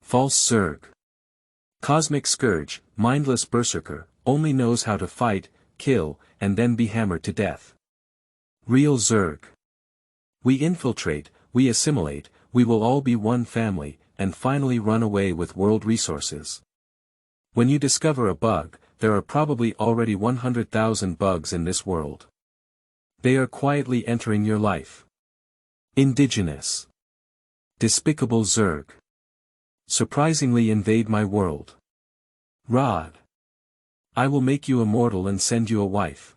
False Zerg. Cosmic Scourge, mindless berserker, only knows how to fight, kill, and then be hammered to death. Real Zerg. We infiltrate, we assimilate, we will all be one family, and finally run away with world resources. When you discover a bug, there are probably already 100,000 bugs in this world. They are quietly entering your life. Indigenous. Despicable Zerg. Surprisingly invade my world. Rhode. I will make you immortal and send you a wife.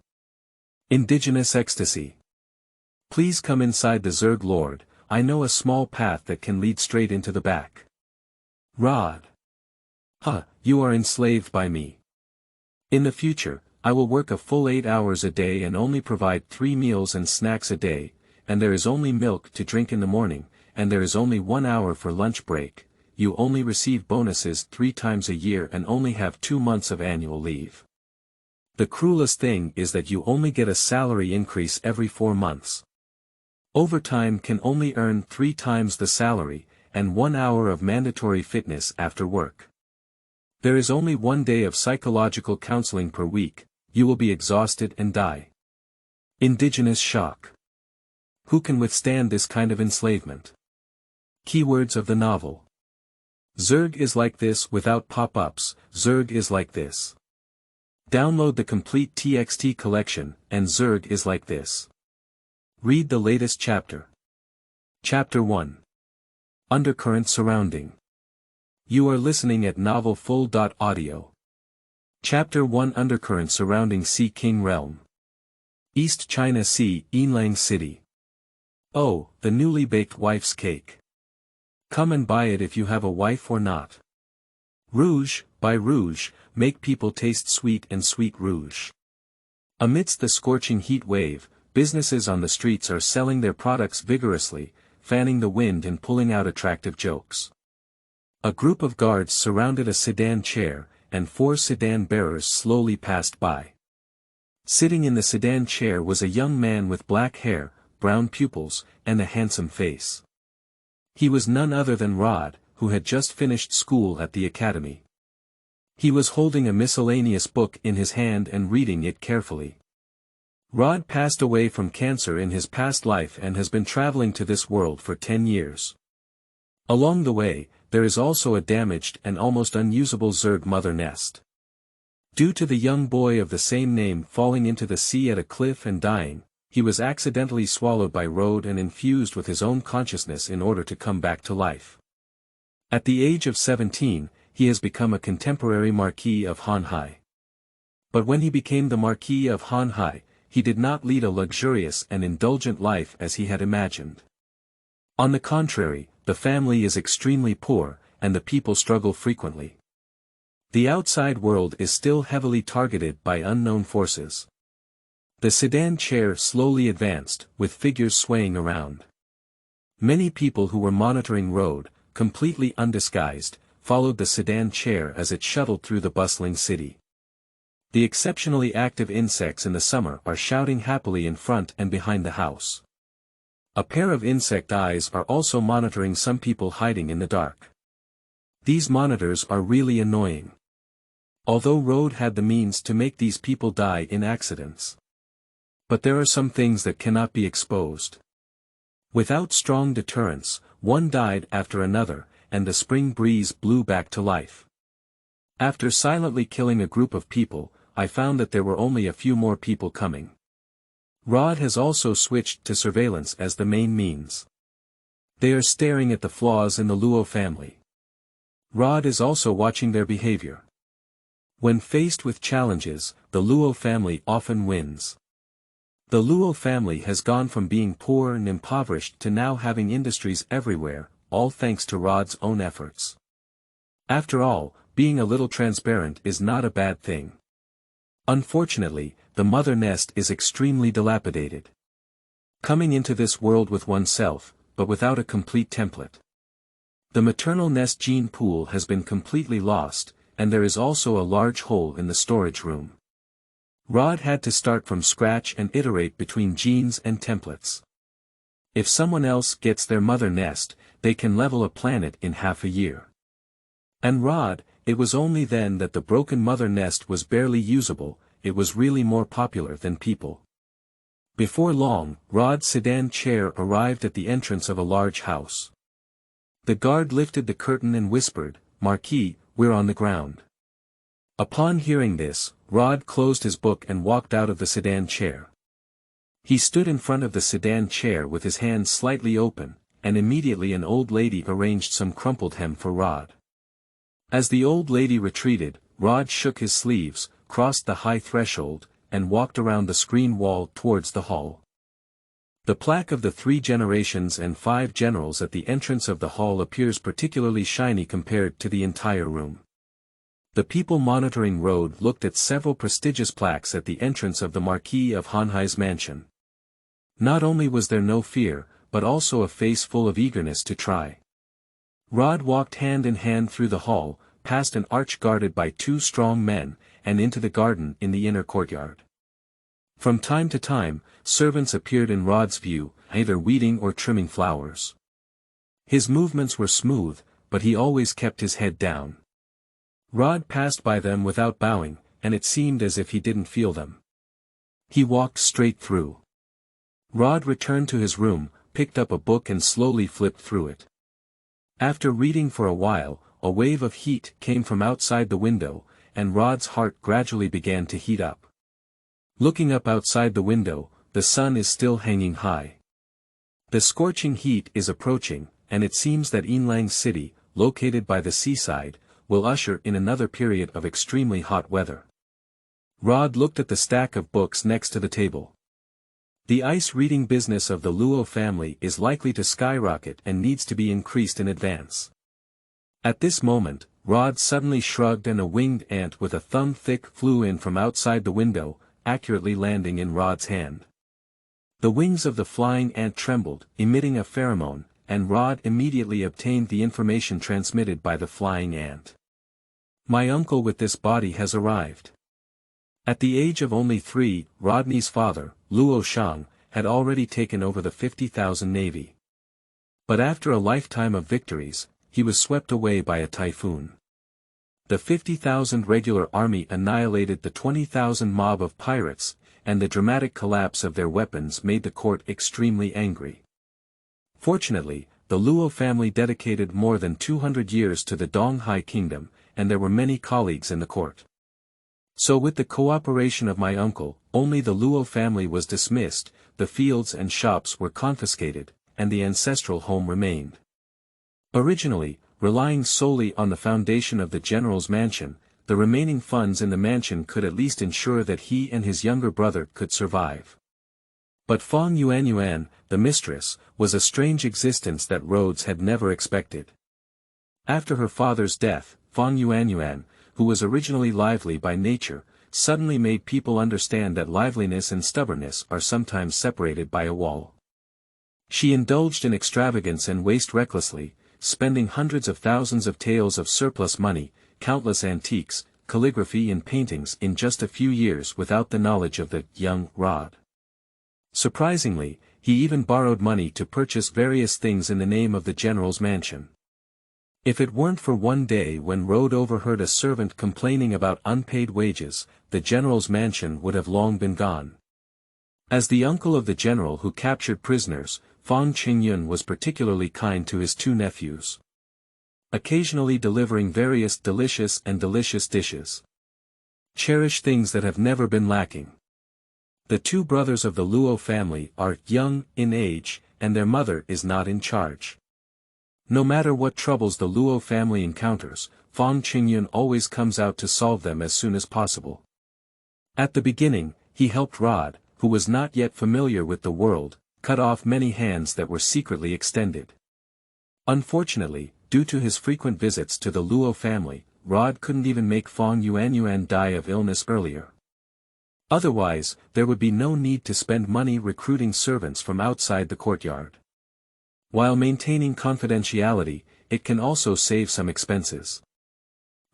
Indigenous ecstasy. Please come inside the Zerg Lord, I know a small path that can lead straight into the back. Rhode. You are enslaved by me. In the future, I will work a full 8 hours a day and only provide 3 meals and snacks a day, and there is only milk to drink in the morning, and there is only 1 hour for lunch break. You only receive bonuses 3 times a year and only have 2 months of annual leave. The cruelest thing is that you only get a salary increase every 4 months. Overtime can only earn 3 times the salary, and 1 hour of mandatory fitness after work. There is only 1 day of psychological counseling per week, you will be exhausted and die. Indigenous shock. Who can withstand this kind of enslavement? Keywords of the novel. Zerg is like this without pop-ups, Zerg is like this. Download the complete TXT collection, and Zerg is like this. Read the latest chapter. Chapter 1. Undercurrent surrounding. You are listening at novelfull.audio. Chapter 1 Undercurrent surrounding Sea King Realm. East China Sea, Yinlang City. Oh, the newly baked wife's cake. Come and buy it if you have a wife or not. Rouge, by rouge, make people taste sweet and sweet rouge. Amidst the scorching heat wave, businesses on the streets are selling their products vigorously, fanning the wind and pulling out attractive jokes. A group of guards surrounded a sedan chair, and 4 sedan bearers slowly passed by. Sitting in the sedan chair was a young man with black hair, brown pupils, and a handsome face. He was none other than Rhode, who had just finished school at the academy. He was holding a miscellaneous book in his hand and reading it carefully. Rhode passed away from cancer in his past life and has been traveling to this world for 10 years. Along the way, there is also a damaged and almost unusable Zerg mother nest. Due to the young boy of the same name falling into the sea at a cliff and dying, he was accidentally swallowed by Rhode and infused with his own consciousness in order to come back to life. At the age of 17, he has become a contemporary Marquis of Hanhai. But when he became the Marquis of Hanhai, he did not lead a luxurious and indulgent life as he had imagined. On the contrary, the family is extremely poor, and the people struggle frequently. The outside world is still heavily targeted by unknown forces. The sedan chair slowly advanced, with figures swaying around. Many people who were monitoring Rhode, completely undisguised, followed the sedan chair as it shuttled through the bustling city. The exceptionally active insects in the summer are shouting happily in front and behind the house. A pair of insect eyes are also monitoring some people hiding in the dark. These monitors are really annoying. Although Rhode had the means to make these people die in accidents. But there are some things that cannot be exposed. Without strong deterrence, one died after another, and the spring breeze blew back to life. After silently killing a group of people, I found that there were only a few more people coming. Rhode has also switched to surveillance as the main means. They are staring at the flaws in the Luo family. Rhode is also watching their behavior. When faced with challenges, the Luo family often wins. The Luo family has gone from being poor and impoverished to now having industries everywhere, all thanks to Rhode's own efforts. After all, being a little transparent is not a bad thing. Unfortunately, the mother nest is extremely dilapidated. Coming into this world with oneself, but without a complete template. The maternal nest gene pool has been completely lost, and there is also a large hole in the storage room. Rhode had to start from scratch and iterate between genes and templates. If someone else gets their mother nest, they can level a planet in half a year. And Rhode, it was only then that the broken mother nest was barely usable, it was really more popular than people. Before long, Rhode's sedan chair arrived at the entrance of a large house. The guard lifted the curtain and whispered, "Marquis, we're on the ground." Upon hearing this, Rhode closed his book and walked out of the sedan chair. He stood in front of the sedan chair with his hands slightly open, and immediately an old lady arranged some crumpled hem for Rhode. As the old lady retreated, Rhode shook his sleeves, crossed the high threshold, and walked around the screen wall towards the hall. The plaque of the 3 generations and 5 generals at the entrance of the hall appears particularly shiny compared to the entire room. The people monitoring Rhode looked at several prestigious plaques at the entrance of the Marquis of Hanhai's mansion. Not only was there no fear, but also a face full of eagerness to try. Rhode walked hand in hand through the hall, past an arch guarded by 2 strong men, and into the garden in the inner courtyard. From time to time, servants appeared in Rhode's view, either weeding or trimming flowers. His movements were smooth, but he always kept his head down. Rhode passed by them without bowing, and it seemed as if he didn't feel them. He walked straight through. Rhode returned to his room, picked up a book and slowly flipped through it. After reading for a while, a wave of heat came from outside the window, and Rhode's heart gradually began to heat up. Looking up outside the window, the sun is still hanging high. The scorching heat is approaching, and it seems that Yinlang City, located by the seaside, will usher in another period of extremely hot weather. Rhode looked at the stack of books next to the table. The ice reading business of the Luo family is likely to skyrocket and needs to be increased in advance. At this moment, Rhode suddenly shrugged and a winged ant with a thumb thick flew in from outside the window, accurately landing in Rhode's hand. The wings of the flying ant trembled, emitting a pheromone, and Rhode immediately obtained the information transmitted by the flying ant. "My uncle with this body has arrived." At the age of only 3, Rodney's father, Luo Zhang, had already taken over the 50,000 navy. But after a lifetime of victories, he was swept away by a typhoon. The 50,000 regular army annihilated the 20,000 mob of pirates, and the dramatic collapse of their weapons made the court extremely angry. Fortunately, the Luo family dedicated more than 200 years to the Donghai kingdom, and there were many colleagues in the court. So with the cooperation of my uncle, only the Luo family was dismissed, the fields and shops were confiscated, and the ancestral home remained. Originally, relying solely on the foundation of the general's mansion, the remaining funds in the mansion could at least ensure that he and his younger brother could survive. But Fong Yuanyuan, the mistress, was a strange existence that Rhodes had never expected. After her father's death, Fong Yuanyuan, who was originally lively by nature, suddenly made people understand that liveliness and stubbornness are sometimes separated by a wall. She indulged in extravagance and waste recklessly, spending hundreds of thousands of taels of surplus money, countless antiques, calligraphy and paintings in just a few years without the knowledge of the young Rhode. Surprisingly, he even borrowed money to purchase various things in the name of the general's mansion. If it weren't for one day when Rhode overheard a servant complaining about unpaid wages, the general's mansion would have long been gone. As the uncle of the general who captured prisoners, Fong Qingyun was particularly kind to his 2 nephews, occasionally delivering various delicious dishes. Cherished things that have never been lacking. The 2 brothers of the Luo family are young in age, and their mother is not in charge. No matter what troubles the Luo family encounters, Fong Qingyun always comes out to solve them as soon as possible. At the beginning, he helped Rhode, who was not yet familiar with the world, cut off many hands that were secretly extended. Unfortunately, due to his frequent visits to the Luo family, Rhode couldn't even make Fong Yuanyuan die of illness earlier. Otherwise, there would be no need to spend money recruiting servants from outside the courtyard. While maintaining confidentiality, it can also save some expenses.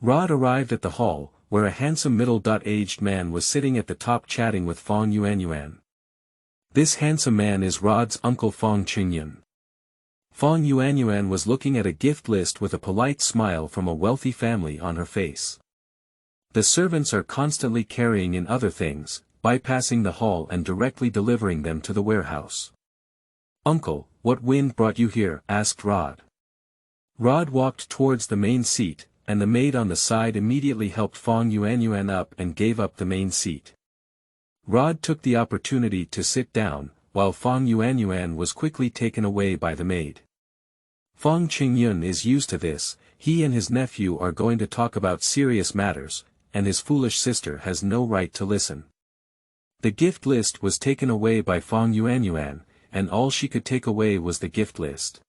Rhode arrived at the hall, where a handsome middle-aged man was sitting at the top chatting with Fong Yuanyuan. This handsome man is Rhode's uncle Fong Qingyun. Fong Yuanyuan was looking at a gift list with a polite smile from a wealthy family on her face. The servants are constantly carrying in other things, bypassing the hall and directly delivering them to the warehouse. "Uncle, what wind brought you here?" asked Rhode. Rhode walked towards the main seat, and the maid on the side immediately helped Fong Yuanyuan up and gave up the main seat. Rhode took the opportunity to sit down, while Fong Yuanyuan was quickly taken away by the maid. Fong Qingyun is used to this. He and his nephew are going to talk about serious matters, and his foolish sister has no right to listen. The gift list was taken away by Fong Yuanyuan, and all she could take away was the gift list.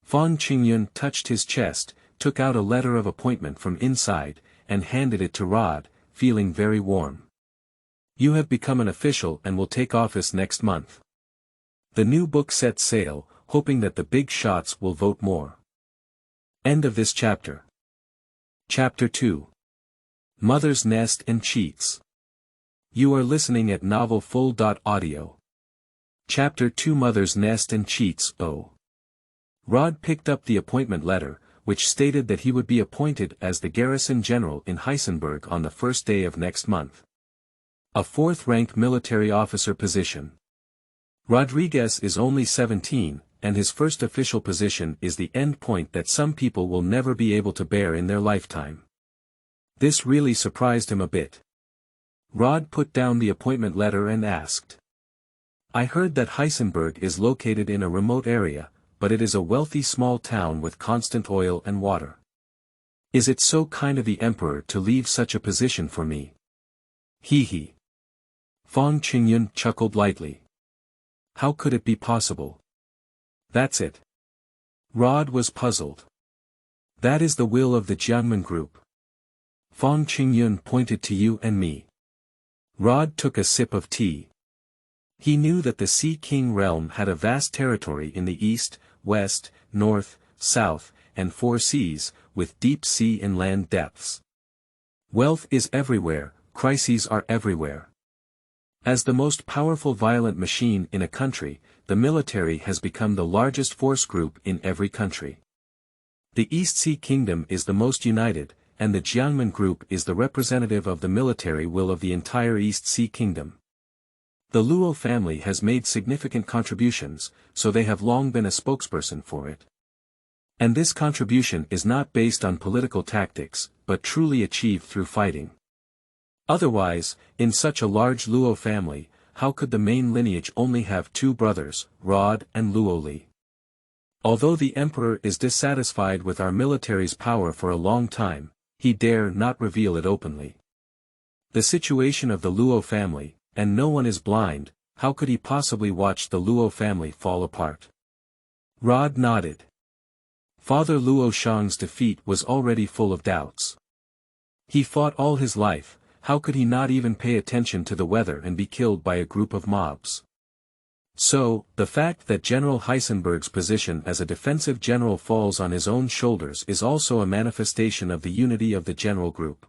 Fong Qingyun touched his chest, took out a letter of appointment from inside, and handed it to Rhode, feeling very warm. "You have become an official and will take office next month. The new book sets sail, hoping that the big shots will vote more." End of this chapter. Chapter 2. Mother's Nest and Cheats. You are listening at novelfull.audio. Chapter 2 Mother's Nest and Cheats. Rhode picked up the appointment letter, which stated that he would be appointed as the garrison general in Heisenberg on the first day of next month. A fourth-ranked military officer position. Rodriguez is only 17, and his first official position is the end point that some people will never be able to bear in their lifetime. This really surprised him a bit. Rhode put down the appointment letter and asked. "I heard that Heisenberg is located in a remote area, but it is a wealthy small town with constant oil and water. Is it so kind of the emperor to leave such a position for me?" Hee. Fong Qingyun chuckled lightly. How could it be possible? That's it. Rhode was puzzled. That is the will of the Jiangmen group. Fong Qingyun pointed to you and me. Rhode took a sip of tea. He knew that the Sea King realm had a vast territory in the east, west, north, south, and four seas, with deep sea and land depths. Wealth is everywhere, crises are everywhere. As the most powerful violent machine in a country, the military has become the largest force group in every country. The East Sea Kingdom is the most united, and the Jiangmen group is the representative of the military will of the entire East Sea Kingdom. The Luo family has made significant contributions, so they have long been a spokesperson for it. And this contribution is not based on political tactics, but truly achieved through fighting. Otherwise, in such a large Luo family, how could the main lineage only have two brothers, Rhode and Luo Li? Although the emperor is dissatisfied with our military's power for a long time, he dare not reveal it openly. The situation of the Luo family, and no one is blind, how could he possibly watch the Luo family fall apart? Rhode nodded. Father Luo Shang's defeat was already full of doubts. He fought all his life. How could he not even pay attention to the weather and be killed by a group of mobs? So, the fact that General Heisenberg's position as a defensive general falls on his own shoulders is also a manifestation of the unity of the general group.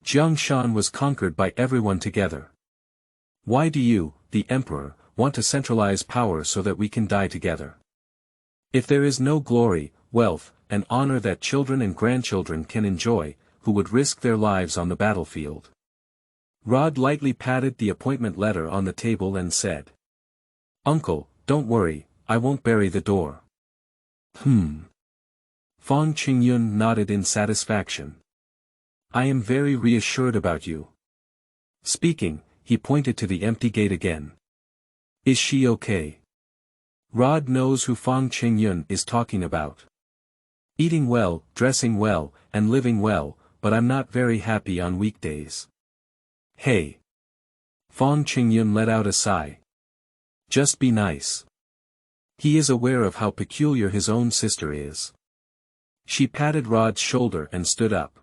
Jiang Shan was conquered by everyone together. Why do you, the emperor, want to centralize power so that we can die together? If there is no glory, wealth, and honor that children and grandchildren can enjoy, who would risk their lives on the battlefield? Rhode lightly patted the appointment letter on the table and said. Uncle, don't worry, I won't bury the door. Fong Qingyun nodded in satisfaction. I am very reassured about you. Speaking, he pointed to the empty gate again. Is she okay? Rhode knows who Fong Qingyun is talking about. Eating well, dressing well, and living well, but I'm not very happy on weekdays. Hey. Fong Qingyun let out a sigh. Just be nice. He is aware of how peculiar his own sister is. She patted Rhode's shoulder and stood up.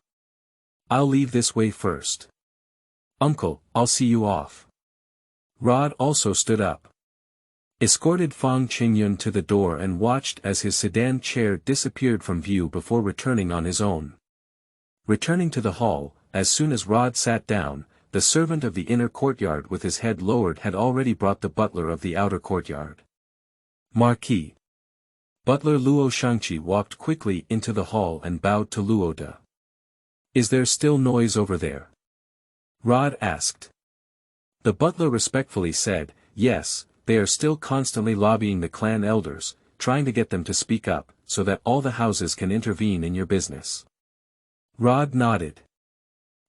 I'll leave this way first. Uncle, I'll see you off. Rhode also stood up. Escorted Fong Qingyun to the door and watched as his sedan chair disappeared from view before returning on his own. Returning to the hall, as soon as Rhode sat down, the servant of the inner courtyard with his head lowered had already brought the butler of the outer courtyard. Marquis. Butler Luo Shangqi walked quickly into the hall and bowed to Luo De. Is there still noise over there? Rhode asked. The butler respectfully said, yes, they are still constantly lobbying the clan elders, trying to get them to speak up, so that all the houses can intervene in your business. Rhode nodded.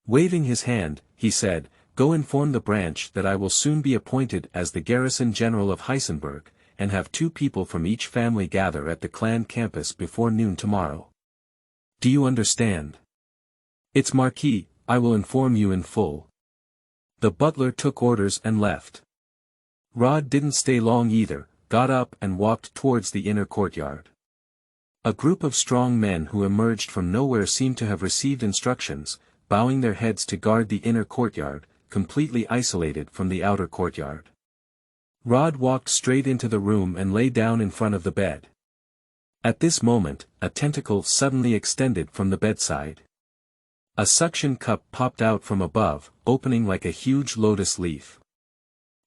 Waving his hand, he said, go inform the branch that I will soon be appointed as the garrison general of Heisenberg, and have 2 people from each family gather at the clan campus before noon tomorrow. Do you understand? It's Marquis, I will inform you in full. The butler took orders and left. Rhode didn't stay long either, got up and walked towards the inner courtyard. A group of strong men who emerged from nowhere seemed to have received instructions, bowing their heads to guard the inner courtyard, completely isolated from the outer courtyard. Rhode walked straight into the room and lay down in front of the bed. At this moment, a tentacle suddenly extended from the bedside. A suction cup popped out from above, opening like a huge lotus leaf.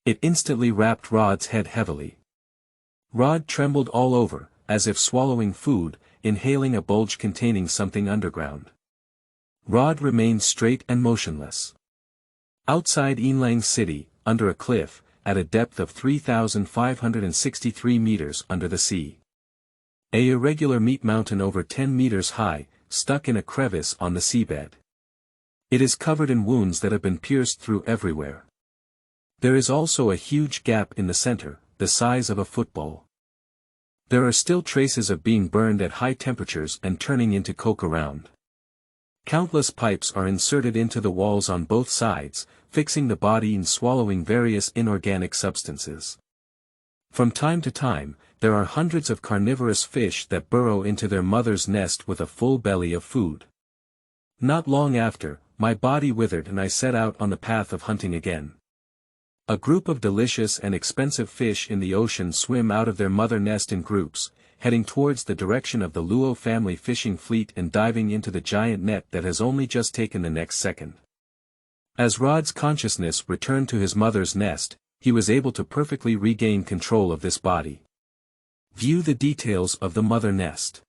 It instantly wrapped Rhode's head heavily. Rhode trembled all over, as if swallowing food, inhaling a bulge containing something underground. Rhode remained straight and motionless. Outside Yinlang City, under a cliff, at a depth of 3,563 meters under the sea. A irregular meat mountain over 10 meters high, stuck in a crevice on the seabed. It is covered in wounds that have been pierced through everywhere. There is also a huge gap in the center, the size of a football. There are still traces of being burned at high temperatures and turning into coke around. Countless pipes are inserted into the walls on both sides, fixing the body and swallowing various inorganic substances. From time to time, there are hundreds of carnivorous fish that burrow into their mother's nest with a full belly of food. Not long after, my body withered and I set out on the path of hunting again. A group of delicious and expensive fish in the ocean swim out of their mother nest in groups, heading towards the direction of the Luo family fishing fleet and diving into the giant net that has only just taken the next second. As Rhode's consciousness returned to his mother's nest, he was able to perfectly regain control of this body. View the details of the mother nest.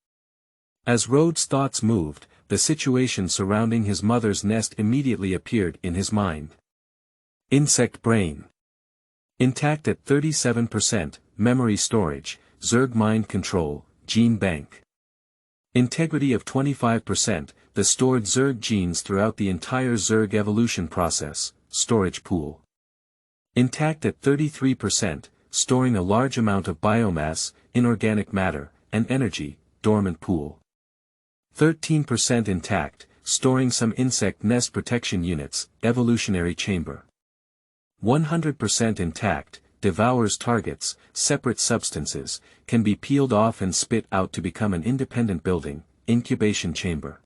As Rhode's thoughts moved, the situation surrounding his mother's nest immediately appeared in his mind. Insect brain. Intact at 37%, memory storage, Zerg mind control, gene bank. Integrity of 25%, the stored Zerg genes throughout the entire Zerg evolution process, storage pool. Intact at 33%, storing a large amount of biomass, inorganic matter, and energy, dormant pool. 13% intact, storing some insect nest protection units, evolutionary chamber. 100% intact, devours targets, separate substances, can be peeled off and spit out to become an independent building, incubation chamber.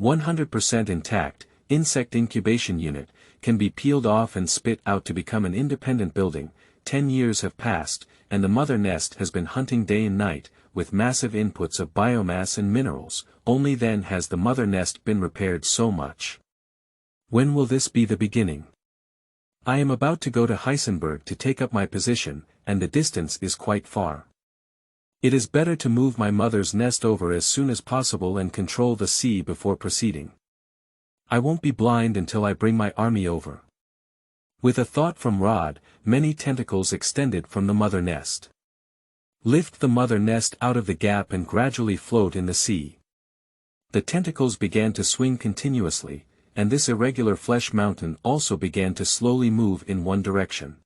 100% intact, insect incubation unit, can be peeled off and spit out to become an independent building. 10 years have passed, and the mother nest has been hunting day and night, with massive inputs of biomass and minerals. Only then has the mother nest been repaired so much. When will this be the beginning? I am about to go to Heisenberg to take up my position, and the distance is quite far. It is better to move my mother's nest over as soon as possible and control the sea before proceeding. I won't be blind until I bring my army over. With a thought from Rhode, many tentacles extended from the mother nest. Lift the mother nest out of the gap and gradually float in the sea. The tentacles began to swing continuously, and this irregular flesh mountain also began to slowly move in one direction.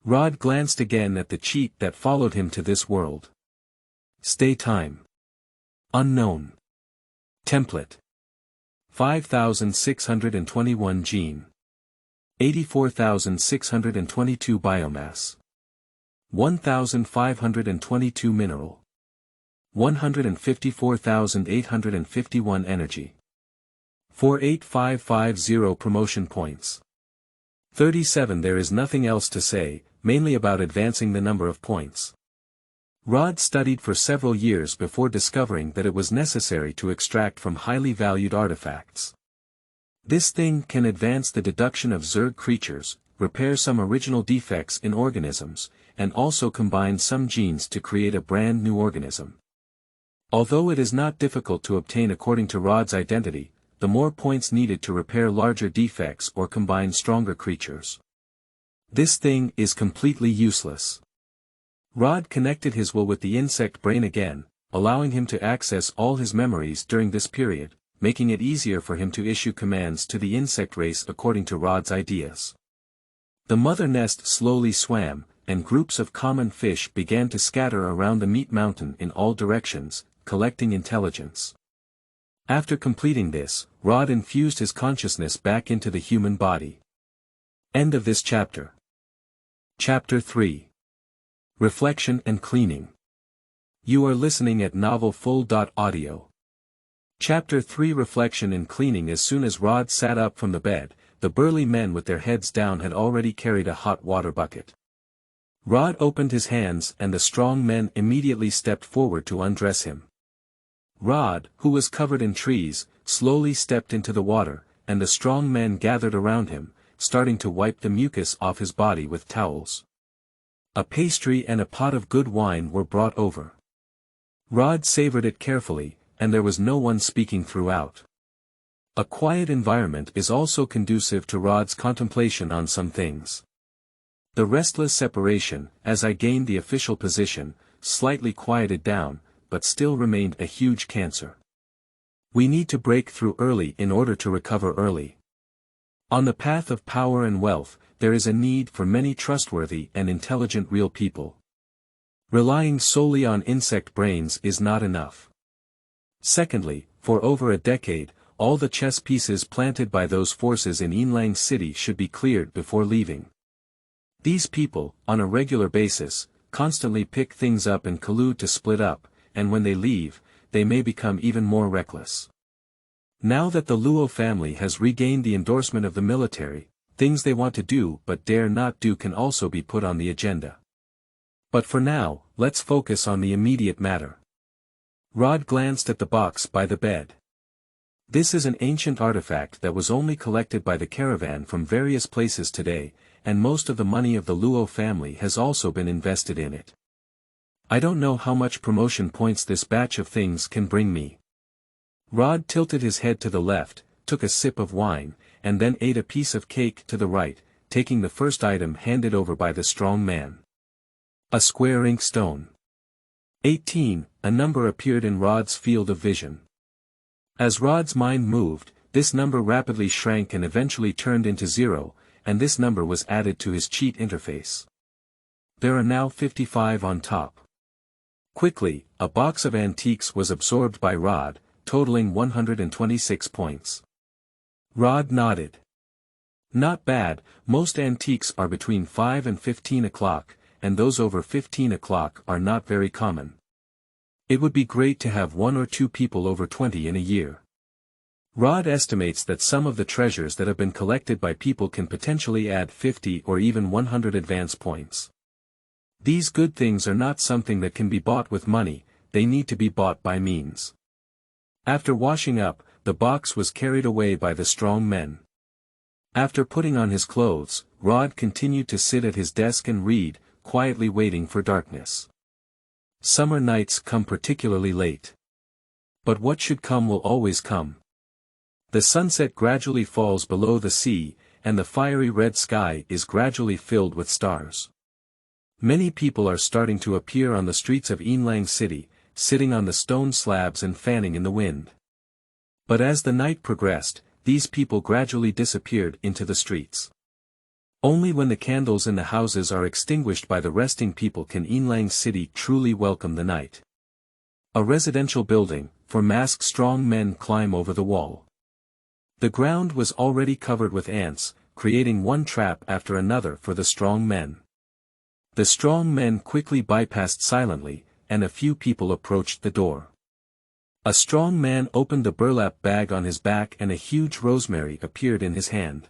Rhode glanced again at the cheat that followed him to this world. Stay time. Unknown. Template. 5,621 gene. 84,622 biomass. 1,522 mineral. 154,851 energy. 48550 promotion points. 37 There is nothing else to say, mainly about advancing the number of points. Rhode studied for several years before discovering that it was necessary to extract from highly valued artifacts. This thing can advance the deduction of Zerg creatures, repair some original defects in organisms, and also combine some genes to create a brand new organism. Although it is not difficult to obtain according to Rhode's identity, the more points needed to repair larger defects or combine stronger creatures. This thing is completely useless. Rhode connected his will with the insect brain again, allowing him to access all his memories during this period, making it easier for him to issue commands to the insect race according to Rhode's ideas. The mother nest slowly swam, and groups of common fish began to scatter around the meat mountain in all directions, collecting intelligence. After completing this, Rhode infused his consciousness back into the human body. End of this chapter. Chapter 3. Reflection and Cleaning. You are listening at novelfull.audio. Chapter 3 Reflection and Cleaning. As soon as Rhode sat up from the bed, the burly men with their heads down had already carried a hot water bucket. Rhode opened his hands and the strong men immediately stepped forward to undress him. Rhode, who was covered in trees, slowly stepped into the water, and the strong men gathered around him, starting to wipe the mucus off his body with towels. A pastry and a pot of good wine were brought over. Rhode savored it carefully, and there was no one speaking throughout. A quiet environment is also conducive to Rhode's contemplation on some things. The restless separation, as I gained the official position, slightly quieted down, but still remained a huge cancer. We need to break through early in order to recover early. On the path of power and wealth, there is a need for many trustworthy and intelligent real people. Relying solely on insect brains is not enough. Secondly, for over a decade, all the chess pieces planted by those forces in Yinlang City should be cleared before leaving. These people, on a regular basis, constantly pick things up and collude to split up, and when they leave, they may become even more reckless. Now that the Luo family has regained the endorsement of the military, things they want to do but dare not do can also be put on the agenda. But for now, let's focus on the immediate matter. Rhode glanced at the box by the bed. This is an ancient artifact that was only collected by the caravan from various places today, and most of the money of the Luo family has also been invested in it. I don't know how much promotion points this batch of things can bring me. Rhode tilted his head to the left, took a sip of wine, and then ate a piece of cake to the right, taking the first item handed over by the strong man. A square ink stone. 18, a number appeared in Rhode's field of vision. As Rhode's mind moved, this number rapidly shrank and eventually turned into 0, and this number was added to his cheat interface. There are now 55 on top. Quickly, a box of antiques was absorbed by Rhode, totaling 126 points. Rhode nodded. Not bad, most antiques are between 5 and 15 o'clock, and those over 15 o'clock are not very common. It would be great to have 1 or 2 people over 20 in a year. Rhode estimates that some of the treasures that have been collected by people can potentially add 50 or even 100 advance points. These good things are not something that can be bought with money, they need to be bought by means. After washing up, the box was carried away by the strong men. After putting on his clothes, Rhode continued to sit at his desk and read, quietly waiting for darkness. Summer nights come particularly late. But what should come will always come. The sunset gradually falls below the sea, and the fiery red sky is gradually filled with stars. Many people are starting to appear on the streets of Yinlang City, sitting on the stone slabs and fanning in the wind. But as the night progressed, these people gradually disappeared into the streets. Only when the candles in the houses are extinguished by the resting people can Yinlang City truly welcome the night. A residential building, for masked strong men climb over the wall. The ground was already covered with ants, creating one trap after another for the strong men. The strong men quickly bypassed silently, and a few people approached the door. A strong man opened the burlap bag on his back and a huge rosemary appeared in his hand.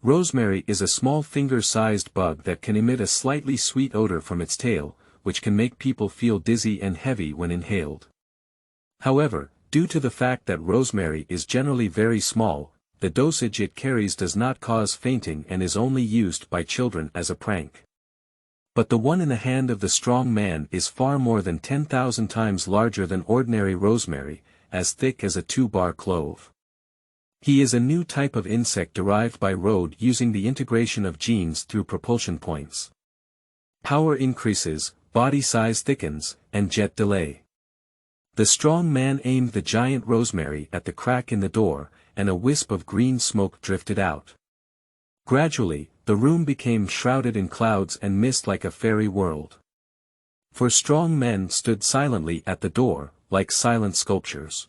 Rosemary is a small finger-sized bug that can emit a slightly sweet odor from its tail, which can make people feel dizzy and heavy when inhaled. However, due to the fact that rosemary is generally very small, the dosage it carries does not cause fainting and is only used by children as a prank. But the one in the hand of the strong man is far more than 10,000 times larger than ordinary rosemary, as thick as a 2-bar clove. He is a new type of insect derived by Rhode using the integration of genes through propulsion points. Power increases, body size thickens, and jet delay. The strong man aimed the giant rosemary at the crack in the door, and a wisp of green smoke drifted out. Gradually, the room became shrouded in clouds and mist like a fairy world. 4 strong men stood silently at the door, like silent sculptures.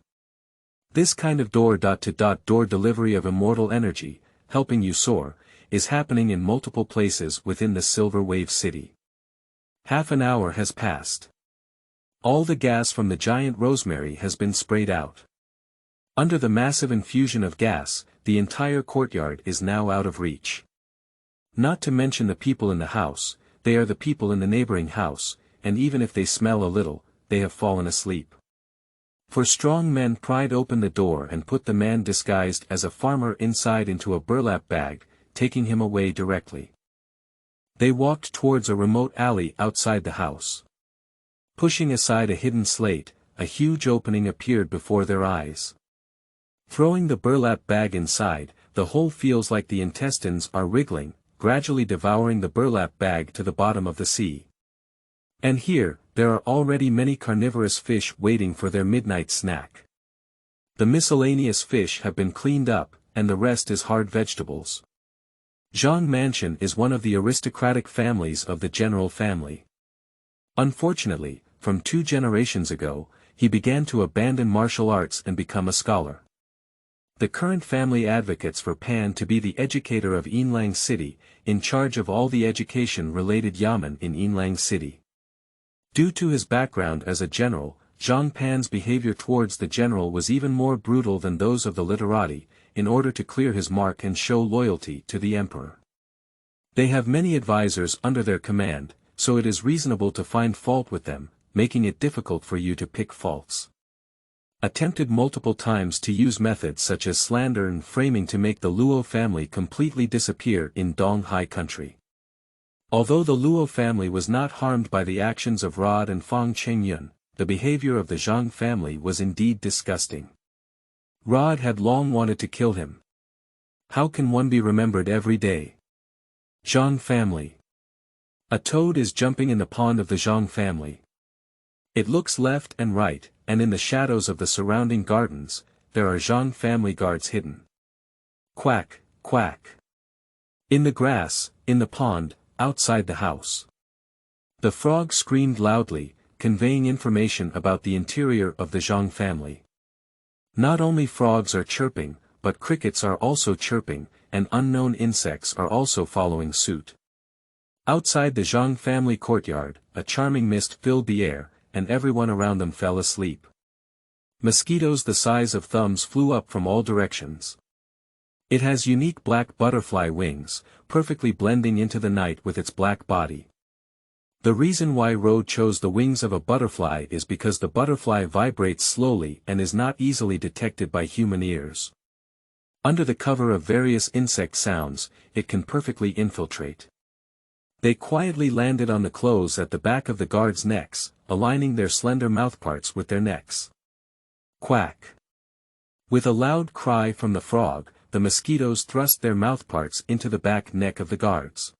This kind of door-to-door delivery of immortal energy, helping you soar, is happening in multiple places within the Silver Wave City. Half an hour has passed. All the gas from the giant rosemary has been sprayed out. Under the massive infusion of gas, the entire courtyard is now out of reach. Not to mention the people in the house, they are the people in the neighboring house, and even if they smell a little, they have fallen asleep. 4 strong men pried open the door and put the man disguised as a farmer inside into a burlap bag, taking him away directly. They walked towards a remote alley outside the house. Pushing aside a hidden slate, a huge opening appeared before their eyes. Throwing the burlap bag inside, the hole feels like the intestines are wriggling, gradually devouring the burlap bag to the bottom of the sea. And here, there are already many carnivorous fish waiting for their midnight snack. The miscellaneous fish have been cleaned up, and the rest is hard vegetables. Zhang Mansion is one of the aristocratic families of the general family. Unfortunately, from 2 generations ago, he began to abandon martial arts and become a scholar. The current family advocates for Pan to be the educator of Yinlang City, in charge of all the education-related yamen in Yinlang City. Due to his background as a general, Zhang Pan's behavior towards the general was even more brutal than those of the literati, in order to clear his mark and show loyalty to the emperor. They have many advisors under their command, so it is reasonable to find fault with them, making it difficult for you to pick faults. Attempted multiple times to use methods such as slander and framing to make the Luo family completely disappear in Donghai country. Although the Luo family was not harmed by the actions of Rhode and Fang Chengyun, the behavior of the Zhang family was indeed disgusting. Rhode had long wanted to kill him. How can one be remembered every day? Zhang family. A toad is jumping in the pond of the Zhang family. It looks left and right, and in the shadows of the surrounding gardens, there are Zhang family guards hidden. Quack, quack. In the grass, in the pond, outside the house. The frog screamed loudly, conveying information about the interior of the Zhang family. Not only frogs are chirping, but crickets are also chirping, and unknown insects are also following suit. Outside the Zhang family courtyard, a charming mist filled the air, and everyone around them fell asleep. Mosquitoes the size of thumbs flew up from all directions. It has unique black butterfly wings, perfectly blending into the night with its black body. The reason why Rhode chose the wings of a butterfly is because the butterfly vibrates slowly and is not easily detected by human ears. Under the cover of various insect sounds, it can perfectly infiltrate. They quietly landed on the clothes at the back of the guards' necks, aligning their slender mouthparts with their necks. Quack. With a loud cry from the frog, the mosquitoes thrust their mouthparts into the back neck of the guards.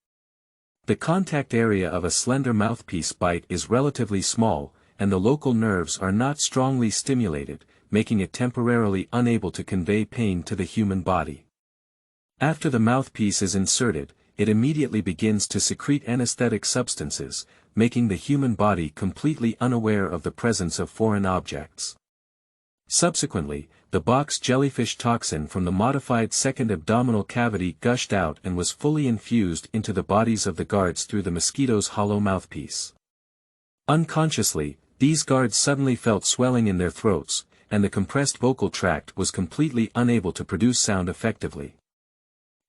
The contact area of a slender mouthpiece bite is relatively small, and the local nerves are not strongly stimulated, making it temporarily unable to convey pain to the human body. After the mouthpiece is inserted, it immediately begins to secrete anesthetic substances, making the human body completely unaware of the presence of foreign objects. Subsequently, the box jellyfish toxin from the modified second abdominal cavity gushed out and was fully infused into the bodies of the guards through the mosquito's hollow mouthpiece. Unconsciously, these guards suddenly felt swelling in their throats, and the compressed vocal tract was completely unable to produce sound effectively.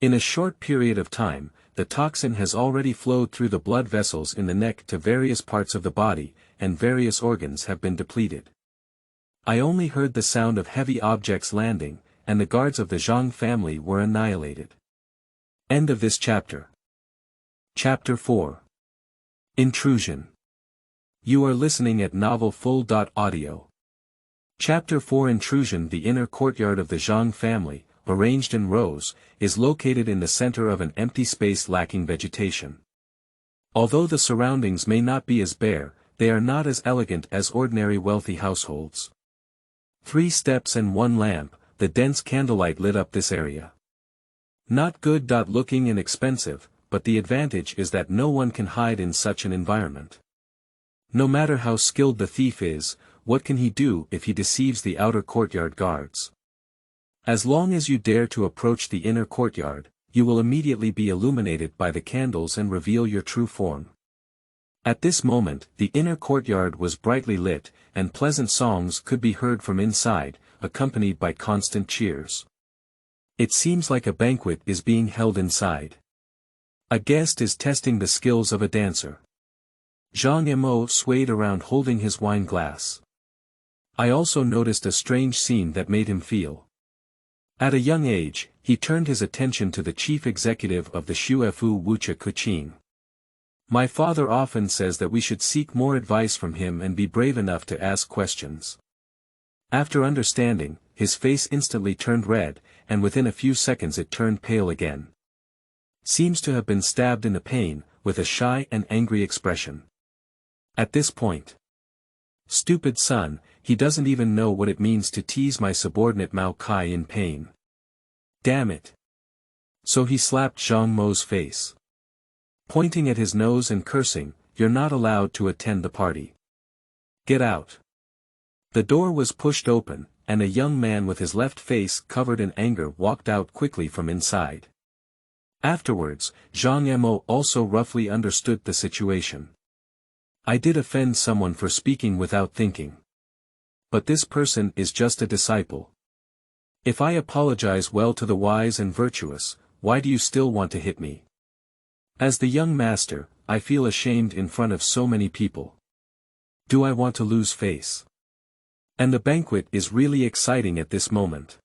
In a short period of time, the toxin has already flowed through the blood vessels in the neck to various parts of the body, and various organs have been depleted. I only heard the sound of heavy objects landing, and the guards of the Zhang family were annihilated. End of this chapter. Chapter 4. Intrusion. You are listening at novelfull.audio. Chapter 4 Intrusion. The inner courtyard of the Zhang family, arranged in rows, is located in the center of an empty space lacking vegetation. Although the surroundings may not be as bare, they are not as elegant as ordinary wealthy households. 3 steps and 1 lamp, the dense candlelight lit up this area. Not good looking and expensive, but the advantage is that no one can hide in such an environment. No matter how skilled the thief is, what can he do if he deceives the outer courtyard guards? As long as you dare to approach the inner courtyard, you will immediately be illuminated by the candles and reveal your true form. At this moment, the inner courtyard was brightly lit, and pleasant songs could be heard from inside, accompanied by constant cheers. It seems like a banquet is being held inside. A guest is testing the skills of a dancer. Zhang swayed around holding his wine glass. I also noticed a strange scene that made him feel. At a young age, he turned his attention to the chief executive of the Shuefu Wucha Kuqing. My father often says that we should seek more advice from him and be brave enough to ask questions. After understanding, his face instantly turned red, and within a few seconds it turned pale again. Seems to have been stabbed in the pain, with a shy and angry expression. At this point. Stupid son, he doesn't even know what it means to tease my subordinate Mao Kai in pain. Damn it. So he slapped Zhang Mo's face. Pointing at his nose and cursing, "You're not allowed to attend the party. Get out." The door was pushed open, and a young man with his left face covered in anger walked out quickly from inside. Afterwards, Zhang also roughly understood the situation. I did offend someone for speaking without thinking. But this person is just a disciple. If I apologize well to the wise and virtuous, why do you still want to hit me? As the young master, I feel ashamed in front of so many people. Do I want to lose face? And the banquet is really exciting at this moment.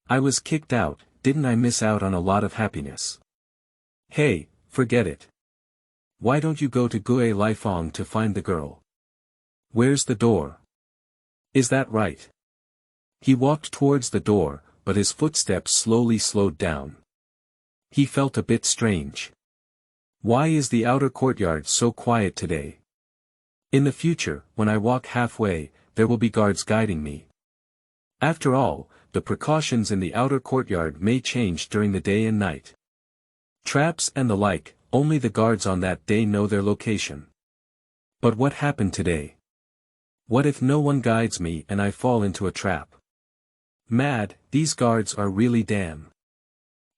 I was kicked out, didn't I miss out on a lot of happiness? Hey, forget it. Why don't you go to Gue Lifeng to find the girl? Where's the door? Is that right? He walked towards the door, but his footsteps slowly slowed down. He felt a bit strange. Why is the outer courtyard so quiet today? In the future, when I walk halfway, there will be guards guiding me. After all, the precautions in the outer courtyard may change during the day and night. Traps and the like, only the guards on that day know their location. But what happened today? What if no one guides me and I fall into a trap? Mad, these guards are really damn.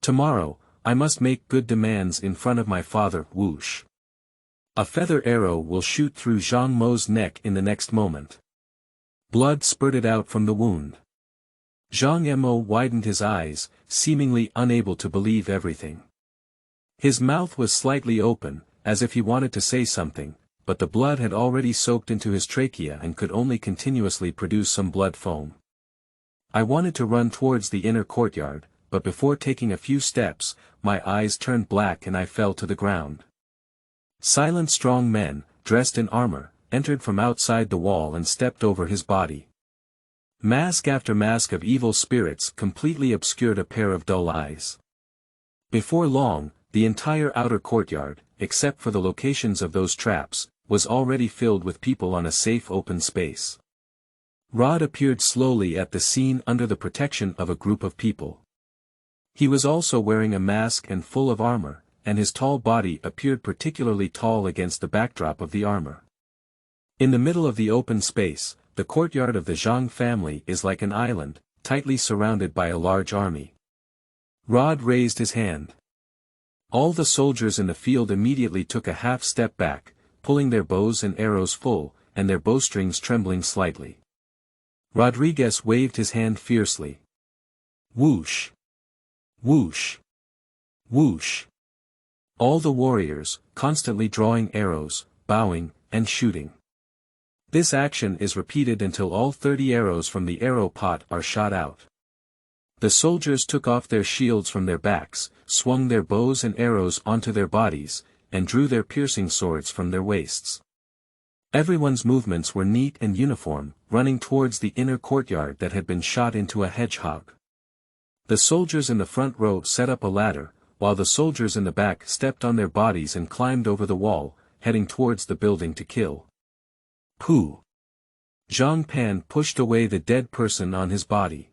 Tomorrow, I must make good demands in front of my father. Whoosh. A feather arrow will shoot through Zhang Mo's neck in the next moment. Blood spurted out from the wound. Zhang Mo widened his eyes, seemingly unable to believe everything. His mouth was slightly open, as if he wanted to say something, but the blood had already soaked into his trachea and could only continuously produce some blood foam. I wanted to run towards the inner courtyard, but before taking a few steps, my eyes turned black and I fell to the ground. Silent strong men, dressed in armor, entered from outside the wall and stepped over his body. Mask after mask of evil spirits completely obscured a pair of dull eyes. Before long, the entire outer courtyard, except for the locations of those traps, was already filled with people on a safe open space. Rhode appeared slowly at the scene under the protection of a group of people. He was also wearing a mask and full of armor, and his tall body appeared particularly tall against the backdrop of the armor. In the middle of the open space, the courtyard of the Zhang family is like an island, tightly surrounded by a large army. Rhode raised his hand. All the soldiers in the field immediately took a half step back, pulling their bows and arrows full, and their bowstrings trembling slightly. Rodriguez waved his hand fiercely. Whoosh! Whoosh! Whoosh! All the warriors, constantly drawing arrows, bowing, and shooting. This action is repeated until all 30 arrows from the arrow pot are shot out. The soldiers took off their shields from their backs, swung their bows and arrows onto their bodies, and drew their piercing swords from their waists. Everyone's movements were neat and uniform, running towards the inner courtyard that had been shot into a hedgehog. The soldiers in the front row set up a ladder, while the soldiers in the back stepped on their bodies and climbed over the wall, heading towards the building to kill. Pooh! Zhang Pan pushed away the dead person on his body.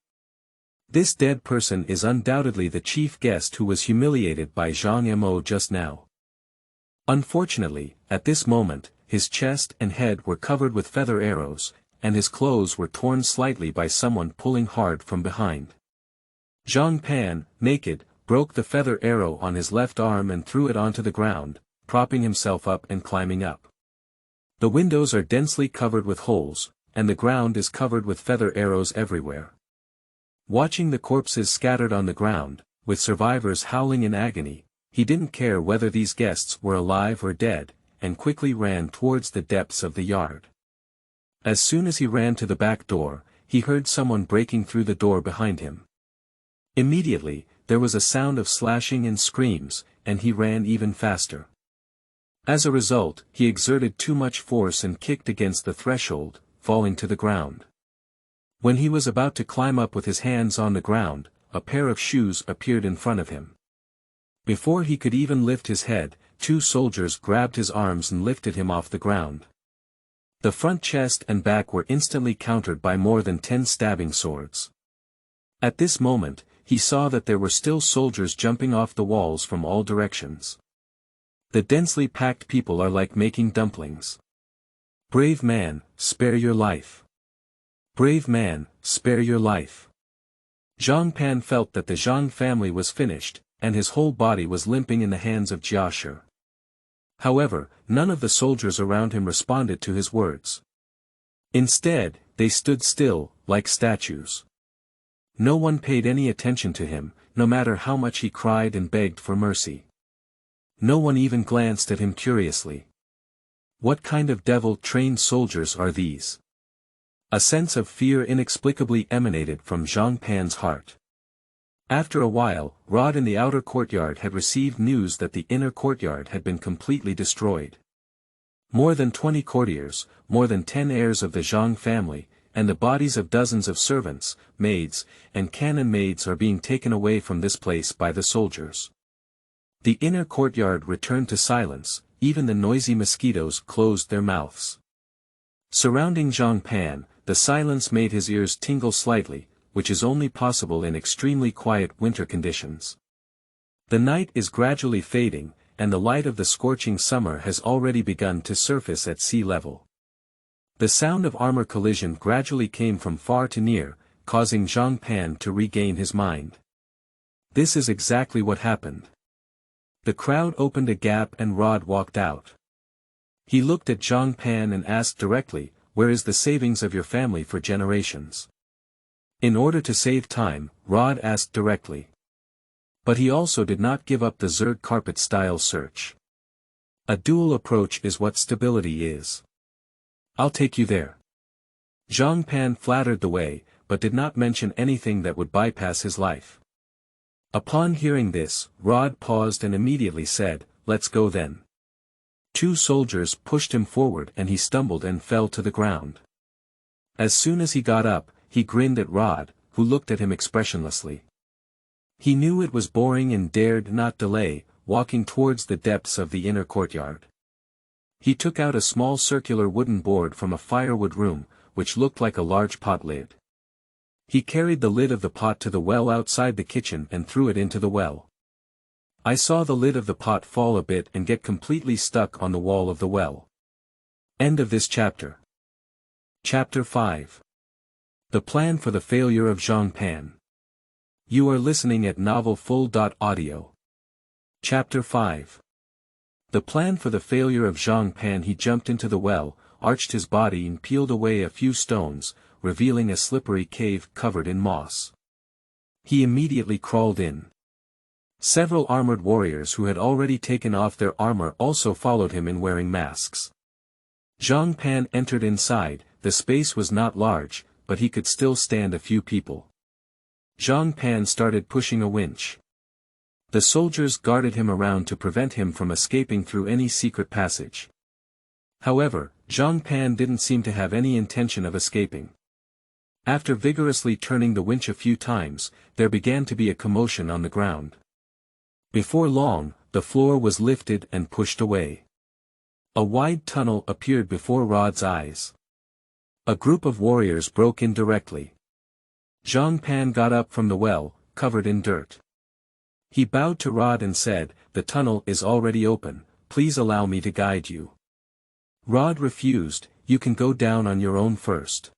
This dead person is undoubtedly the chief guest who was humiliated by Zhang Mo just now. Unfortunately, at this moment, his chest and head were covered with feather arrows, and his clothes were torn slightly by someone pulling hard from behind. Zhang Pan, naked, broke the feather arrow on his left arm and threw it onto the ground, propping himself up and climbing up. The windows are densely covered with holes, and the ground is covered with feather arrows everywhere. Watching the corpses scattered on the ground, with survivors howling in agony, he didn't care whether these guests were alive or dead, and quickly ran towards the depths of the yard. As soon as he ran to the back door, he heard someone breaking through the door behind him. Immediately, there was a sound of slashing and screams, and he ran even faster. As a result, he exerted too much force and kicked against the threshold, falling to the ground. When he was about to climb up with his hands on the ground, a pair of shoes appeared in front of him. Before he could even lift his head, 2 soldiers grabbed his arms and lifted him off the ground. The front chest and back were instantly countered by more than 10 stabbing swords. At this moment, he saw that there were still soldiers jumping off the walls from all directions. The densely packed people are like making dumplings. Brave man, spare your life. Brave man, spare your life. Zhang Pan felt that the Zhang family was finished, and his whole body was limping in the hands of Jiashi. However, none of the soldiers around him responded to his words. Instead, they stood still, like statues. No one paid any attention to him, no matter how much he cried and begged for mercy. No one even glanced at him curiously. What kind of devil-trained soldiers are these? A sense of fear inexplicably emanated from Zhang Pan's heart. After a while, Rhode in the outer courtyard had received news that the inner courtyard had been completely destroyed. More than 20 courtiers, more than 10 heirs of the Zhang family, and the bodies of dozens of servants, maids, and cannon maids are being taken away from this place by the soldiers. The inner courtyard returned to silence, even the noisy mosquitoes closed their mouths. Surrounding Zhang Pan, the silence made his ears tingle slightly, which is only possible in extremely quiet winter conditions. The night is gradually fading, and the light of the scorching summer has already begun to surface at sea level. The sound of armor collision gradually came from far to near, causing Zhang Pan to regain his mind. This is exactly what happened. The crowd opened a gap and Rhode walked out. He looked at Zhang Pan and asked directly, "Where is the savings of your family for generations?" In order to save time, Rhode asked directly. But he also did not give up the Zerg carpet-style search. A dual approach is what stability is. "I'll take you there." Zhang Pan flattered the way, but did not mention anything that would bypass his life. Upon hearing this, Rhode paused and immediately said, "Let's go then." 2 soldiers pushed him forward and he stumbled and fell to the ground. As soon as he got up, he grinned at Rhode, who looked at him expressionlessly. He knew it was boring and dared not delay, walking towards the depths of the inner courtyard. He took out a small circular wooden board from a firewood room, which looked like a large pot lid. He carried the lid of the pot to the well outside the kitchen and threw it into the well. I saw the lid of the pot fall a bit and get completely stuck on the wall of the well. End of this chapter. Chapter 5. The plan for the failure of Zhang Pan. You are listening at novelfull.audio. Chapter 5. The plan for the failure of Zhang Pan. He jumped into the well, arched his body and peeled away a few stones, revealing a slippery cave covered in moss. He immediately crawled in. Several armored warriors who had already taken off their armor also followed him in wearing masks. Zhang Pan entered inside. The space was not large, but he could still stand a few people. Zhang Pan started pushing a winch. The soldiers guarded him around to prevent him from escaping through any secret passage. However, Zhang Pan didn't seem to have any intention of escaping. After vigorously turning the winch a few times, there began to be a commotion on the ground. Before long, the floor was lifted and pushed away. A wide tunnel appeared before Rhode's eyes. A group of warriors broke in directly. Zhang Pan got up from the well, covered in dirt. He bowed to Rhode and said, "The tunnel is already open, please allow me to guide you." Rhode refused, "You can go down on your own first."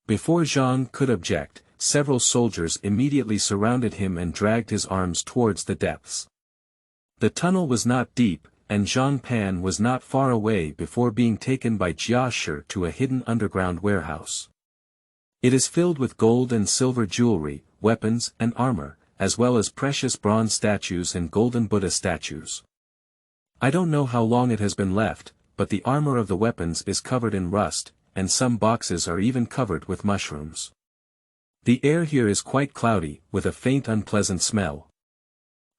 Before Zhang could object, several soldiers immediately surrounded him and dragged his arms towards the depths. The tunnel was not deep, and Zhang Pan was not far away before being taken by Jia Shi to a hidden underground warehouse. It is filled with gold and silver jewelry, weapons and armor, as well as precious bronze statues and golden Buddha statues. I don't know how long it has been left, but the armor of the weapons is covered in rust, and some boxes are even covered with mushrooms. The air here is quite cloudy, with a faint unpleasant smell.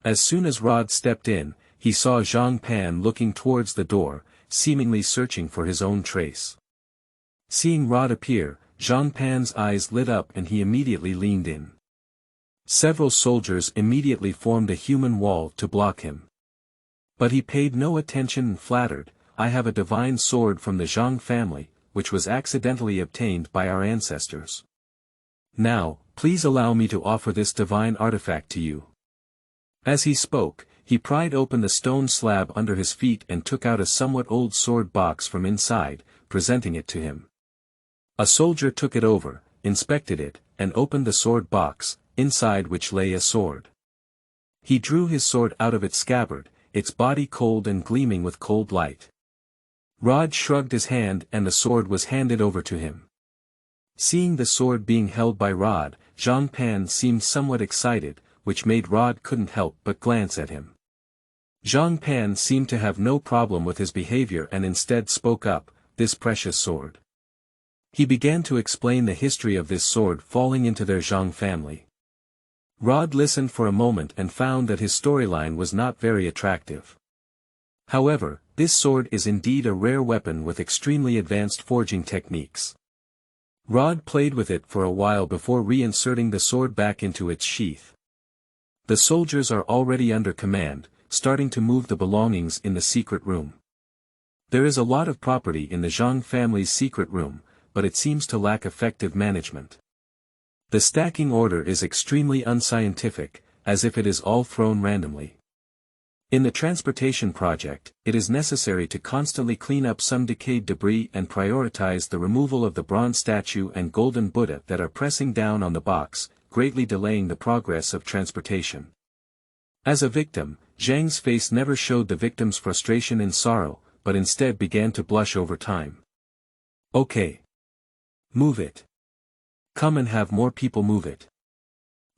As soon as Rhode stepped in, he saw Zhang Pan looking towards the door, seemingly searching for his own trace. Seeing Rhode appear, Zhang Pan's eyes lit up and he immediately leaned in. Several soldiers immediately formed a human wall to block him. But he paid no attention and flattered, "I have a divine sword from the Zhang family, which was accidentally obtained by our ancestors. Now, please allow me to offer this divine artifact to you." As he spoke, he pried open the stone slab under his feet and took out a somewhat old sword box from inside, presenting it to him. A soldier took it over, inspected it, and opened the sword box, inside which lay a sword. He drew his sword out of its scabbard, its body cold and gleaming with cold light. Rhode shrugged his hand and the sword was handed over to him. Seeing the sword being held by Rhode, Zhang Pan seemed somewhat excited, which made Rhode couldn't help but glance at him. Zhang Pan seemed to have no problem with his behavior and instead spoke up, "This precious sword." He began to explain the history of this sword falling into their Zhang family. Rhode listened for a moment and found that his storyline was not very attractive. However, this sword is indeed a rare weapon with extremely advanced forging techniques. Rhode played with it for a while before reinserting the sword back into its sheath. The soldiers are already under command, starting to move the belongings in the secret room. There is a lot of property in the Zhang family's secret room, but it seems to lack effective management. The stacking order is extremely unscientific, as if it is all thrown randomly. In the transportation project, it is necessary to constantly clean up some decayed debris and prioritize the removal of the bronze statue and golden Buddha that are pressing down on the box, greatly delaying the progress of transportation. As a victim, Zhang's face never showed the victim's frustration and sorrow, but instead began to blush over time. "Okay. Move it. Come and have more people move it."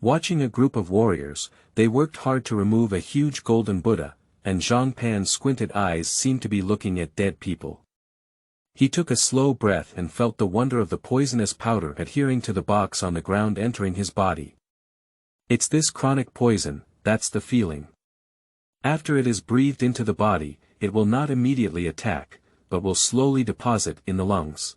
Watching a group of warriors, they worked hard to remove a huge golden Buddha, and Zhang Pan's squinted eyes seemed to be looking at dead people. He took a slow breath and felt the wonder of the poisonous powder adhering to the box on the ground entering his body. It's this chronic poison, that's the feeling. After it is breathed into the body, it will not immediately attack, but will slowly deposit in the lungs.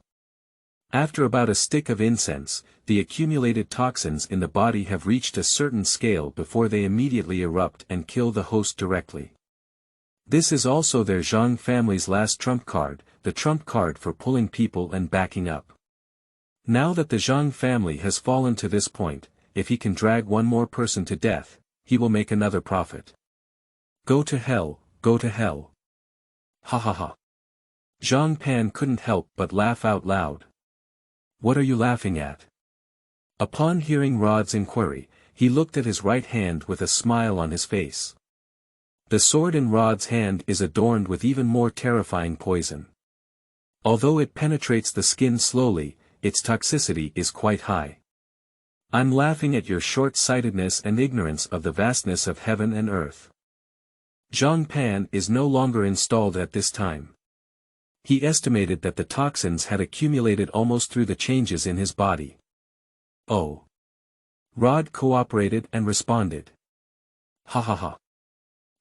After about a stick of incense, the accumulated toxins in the body have reached a certain scale before they immediately erupt and kill the host directly. This is also their Zhang family's last trump card, the trump card for pulling people and backing up. Now that the Zhang family has fallen to this point, if he can drag one more person to death, he will make another profit. Go to hell, go to hell. Ha ha ha. Zhang Pan couldn't help but laugh out loud. "What are you laughing at?" Upon hearing Rhode's inquiry, he looked at his right hand with a smile on his face. The sword in Rhode's hand is adorned with even more terrifying poison. Although it penetrates the skin slowly, its toxicity is quite high. "I'm laughing at your short-sightedness and ignorance of the vastness of heaven and earth." Zhang Pan is no longer installed at this time. He estimated that the toxins had accumulated almost through the changes in his body. "Oh." Rhode cooperated and responded. ha ha ha.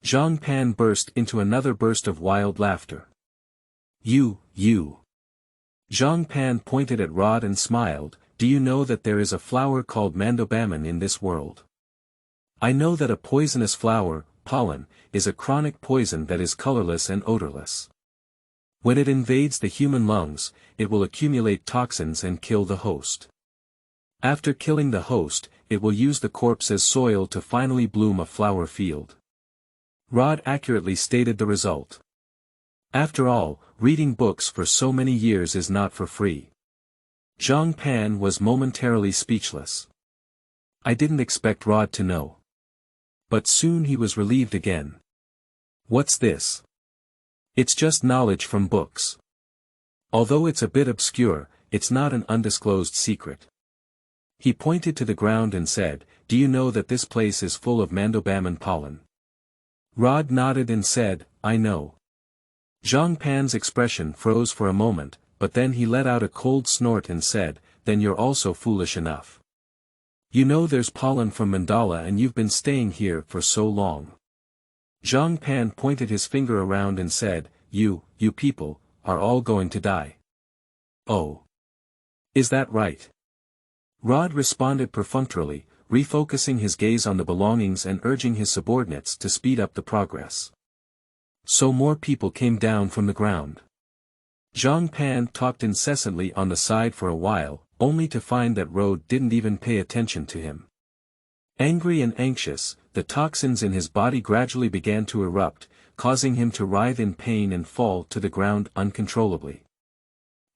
Zhang Pan burst into another burst of wild laughter. You. Zhang Pan pointed at Rhode and smiled, do you know that there is a flower called mandobaman in this world? I know that a poisonous flower, pollen, is a chronic poison that is colorless and odorless. When it invades the human lungs, it will accumulate toxins and kill the host. After killing the host, it will use the corpse as soil to finally bloom a flower field. Rhode accurately stated the result. After all, reading books for so many years is not for free. Zhang Pan was momentarily speechless. I didn't expect Rhode to know. But soon he was relieved again. What's this? It's just knowledge from books. Although it's a bit obscure, it's not an undisclosed secret. He pointed to the ground and said, do you know that this place is full of mandobaman pollen? Rhode nodded and said, I know. Zhang Pan's expression froze for a moment, but then he let out a cold snort and said, then you're also foolish enough. You know there's pollen from mandala and you've been staying here for so long. Zhang Pan pointed his finger around and said, you people, are all going to die. Oh. Is that right? Rhode responded perfunctorily, refocusing his gaze on the belongings and urging his subordinates to speed up the progress. So more people came down from the ground. Zhang Pan talked incessantly on the side for a while, only to find that Rhode didn't even pay attention to him. Angry and anxious, the toxins in his body gradually began to erupt, causing him to writhe in pain and fall to the ground uncontrollably.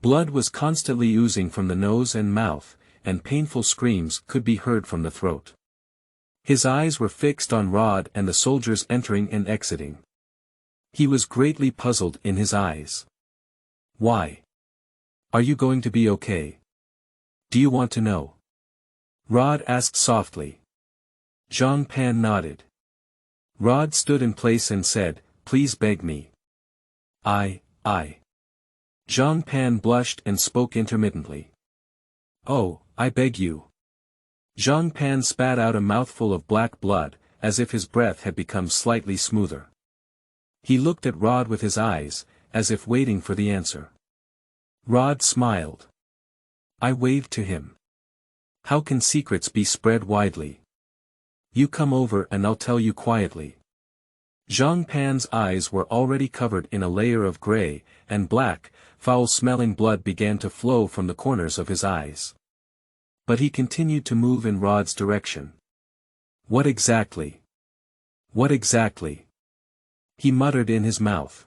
Blood was constantly oozing from the nose and mouth, and painful screams could be heard from the throat. His eyes were fixed on Rhode and the soldiers entering and exiting. He was greatly puzzled in his eyes. Why? Are you going to be okay? Do you want to know? Rhode asked softly. Zhang Pan nodded. Rhode stood in place and said, please beg me. I. Zhang Pan blushed and spoke intermittently. Oh, I beg you. Zhang Pan spat out a mouthful of black blood, as if his breath had become slightly smoother. He looked at Rhode with his eyes, as if waiting for the answer. Rhode smiled. I waved to him. How can secrets be spread widely? You come over and I'll tell you quietly. Zhang Pan's eyes were already covered in a layer of gray, and black, foul-smelling blood began to flow from the corners of his eyes. But he continued to move in Rhode's direction. What exactly? What exactly? He muttered in his mouth.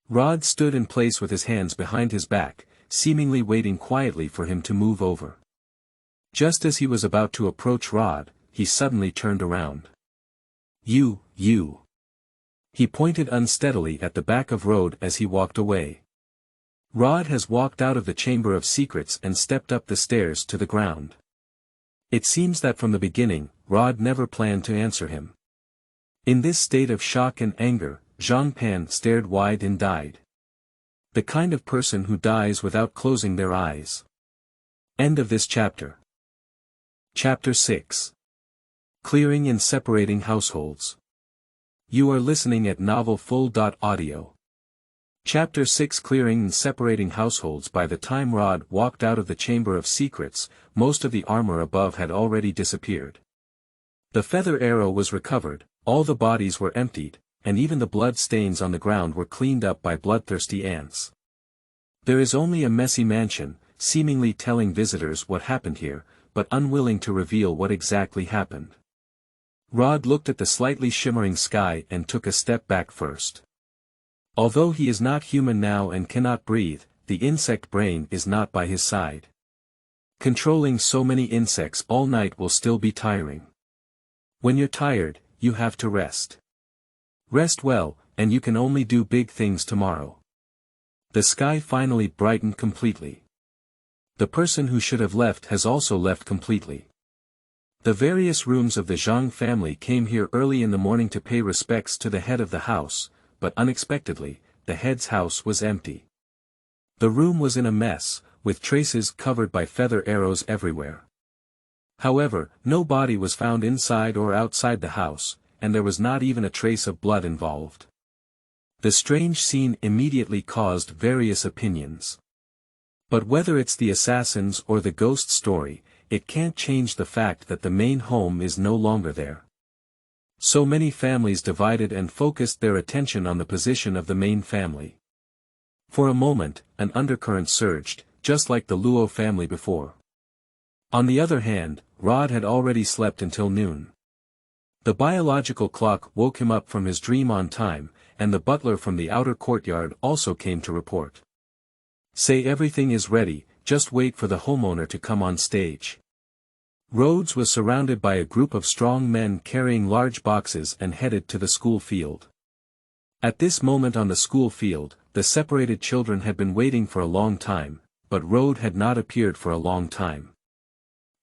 Rhode stood in place with his hands behind his back, seemingly waiting quietly for him to move over. Just as he was about to approach Rhode, he suddenly turned around. You. He pointed unsteadily at the back of Rhode as he walked away. Rhode has walked out of the Chamber of Secrets and stepped up the stairs to the ground. It seems that from the beginning, Rhode never planned to answer him. In this state of shock and anger, Zhang Pan stared wide and died. The kind of person who dies without closing their eyes. End of this chapter. Chapter 6. Clearing and Separating Households. You are listening at novelfull.audio. Chapter 6. Clearing and Separating Households. By the time Rhode walked out of the Chamber of Secrets, most of the armor above had already disappeared. The feather arrow was recovered, all the bodies were emptied, and even the blood stains on the ground were cleaned up by bloodthirsty ants. There is only a messy mansion, seemingly telling visitors what happened here, but unwilling to reveal what exactly happened. Rhode looked at the slightly shimmering sky and took a step back first. Although he is not human now and cannot breathe, the insect brain is not by his side. Controlling so many insects all night will still be tiring. When you're tired, you have to rest. Rest well, and you can only do big things tomorrow. The sky finally brightened completely. The person who should have left has also left completely. The various rooms of the Zhang family came here early in the morning to pay respects to the head of the house, but unexpectedly, the head's house was empty. The room was in a mess, with traces covered by feather arrows everywhere. However, no body was found inside or outside the house, and there was not even a trace of blood involved. The strange scene immediately caused various opinions. But whether it's the assassins or the ghost story, it can't change the fact that the main home is no longer there. So many families divided and focused their attention on the position of the main family. For a moment, an undercurrent surged, just like the Luo family before. On the other hand, Rhode had already slept until noon. The biological clock woke him up from his dream on time, and the butler from the outer courtyard also came to report. Say everything is ready, just wait for the homeowner to come on stage. Rhodes was surrounded by a group of strong men carrying large boxes and headed to the school field. At this moment on the school field, the separated children had been waiting for a long time, but Rhode had not appeared for a long time.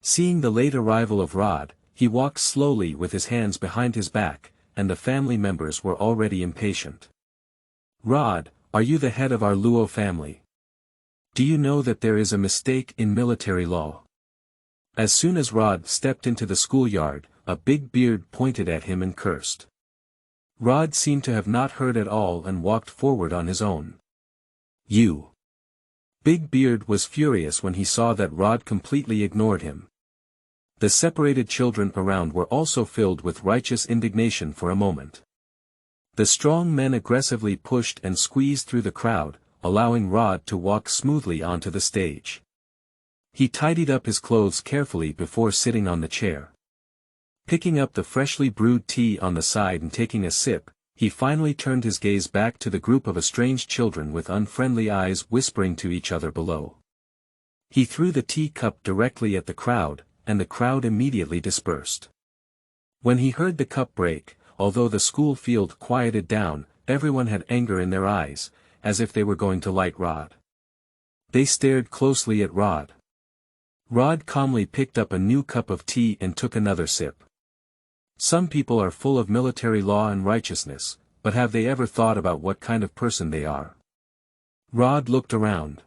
Seeing the late arrival of Rhode, he walked slowly with his hands behind his back, and the family members were already impatient. Rhode, are you the head of our Luo family? Do you know that there is a mistake in military law? As soon as Rhode stepped into the schoolyard, a big beard pointed at him and cursed. Rhode seemed to have not heard at all and walked forward on his own. You! Big Beard was furious when he saw that Rhode completely ignored him. The separated children around were also filled with righteous indignation for a moment. The strong men aggressively pushed and squeezed through the crowd, allowing Rhode to walk smoothly onto the stage. He tidied up his clothes carefully before sitting on the chair. Picking up the freshly brewed tea on the side and taking a sip, he finally turned his gaze back to the group of estranged children with unfriendly eyes whispering to each other below. He threw the tea cup directly at the crowd, and the crowd immediately dispersed. When he heard the cup break, although the school field quieted down, everyone had anger in their eyes, as if they were going to light Rhode. They stared closely at Rhode. Rhode calmly picked up a new cup of tea and took another sip. Some people are full of military law and righteousness, but have they ever thought about what kind of person they are? Rhode looked around.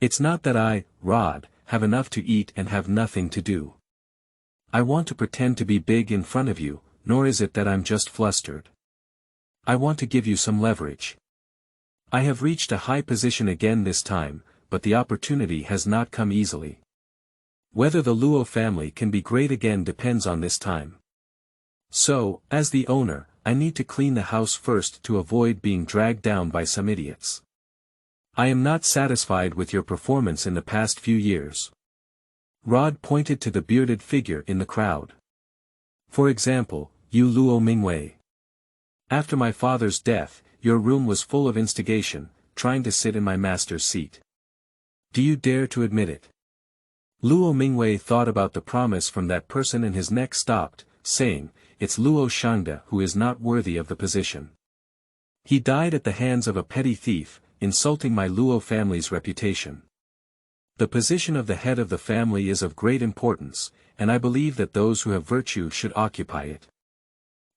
It's not that I, Rhode, have enough to eat and have nothing to do. I want to pretend to be big in front of you, nor is it that I'm just flustered. I want to give you some leverage. I have reached a high position again this time, but the opportunity has not come easily. Whether the Luo family can be great again depends on this time. So, as the owner, I need to clean the house first to avoid being dragged down by some idiots. I am not satisfied with your performance in the past few years. Rhode pointed to the bearded figure in the crowd. For example, you Luo Mingwei. After my father's death, your room was full of instigation, trying to sit in my master's seat. Do you dare to admit it? Luo Mingwei thought about the promise from that person and his neck stopped, saying, it's Luo Shangda who is not worthy of the position. He died at the hands of a petty thief, insulting my Luo family's reputation. The position of the head of the family is of great importance, and I believe that those who have virtue should occupy it.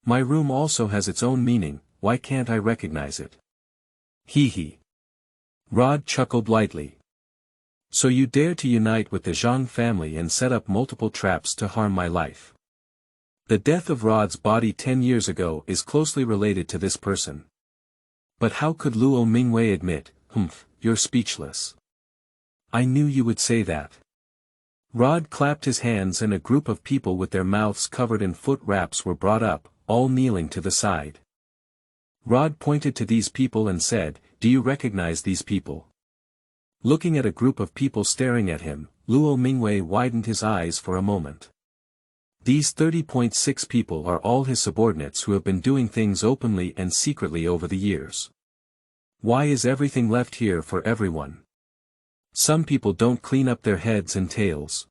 My room also has its own meaning, why can't I recognize it? Hee hee. Rhode chuckled lightly. So you dare to unite with the Zhang family and set up multiple traps to harm my life. The death of Rhode's body 10 years ago is closely related to this person. But how could Luo Mingwei admit, you're speechless. I knew you would say that. Rhode clapped his hands and a group of people with their mouths covered in foot wraps were brought up, all kneeling to the side. Rhode pointed to these people and said, do you recognize these people? Looking at a group of people staring at him, Luo Mingwei widened his eyes for a moment. These 30.6 people are all his subordinates who have been doing things openly and secretly over the years. Why is everything left here for everyone? Some people don't clean up their heads and tails.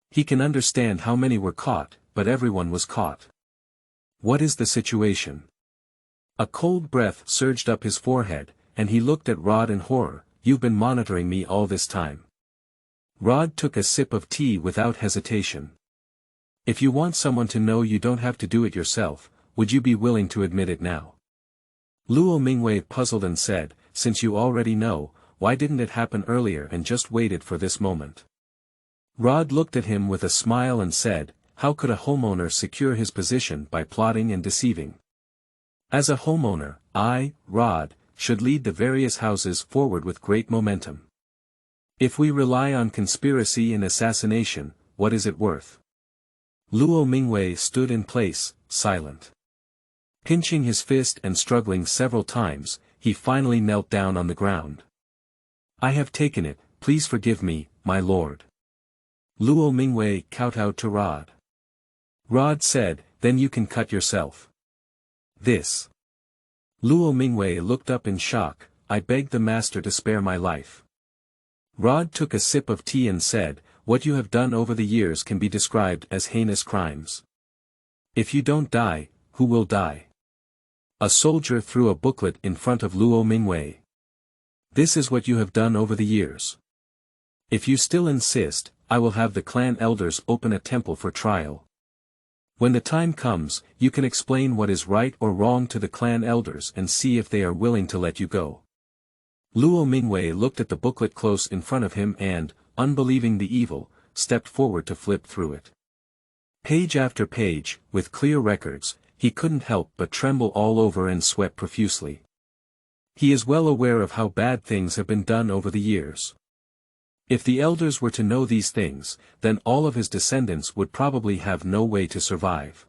He can understand how many were caught, but everyone was caught. What is the situation? A cold breath surged up his forehead, and he looked at Rhode in horror. You've been monitoring me all this time. Rhode took a sip of tea without hesitation. If you want someone to know you don't have to do it yourself, would you be willing to admit it now? Luo Mingwei puzzled and said, since you already know, why didn't it happen earlier and just waited for this moment? Rhode looked at him with a smile and said, how could a homeowner secure his position by plotting and deceiving? As a homeowner, I, Rhode, should lead the various houses forward with great momentum. If we rely on conspiracy and assassination, what is it worth? Luo Mingwei stood in place, silent. Pinching his fist and struggling several times, he finally knelt down on the ground. I have taken it, please forgive me, my lord. Luo Mingwei kowtowed to Rhode. Rhode said, then you can cut yourself. This. Luo Mingwei looked up in shock, I beg the master to spare my life. Rhode took a sip of tea and said, what you have done over the years can be described as heinous crimes. If you don't die, who will die? A soldier threw a booklet in front of Luo Mingwei. This is what you have done over the years. If you still insist, I will have the clan elders open a temple for trial. When the time comes, you can explain what is right or wrong to the clan elders and see if they are willing to let you go. Luo Mingwei looked at the booklet close in front of him and, unbelieving the evil, stepped forward to flip through it. Page after page, with clear records, he couldn't help but tremble all over and sweat profusely. He is well aware of how bad things have been done over the years. If the elders were to know these things, then all of his descendants would probably have no way to survive.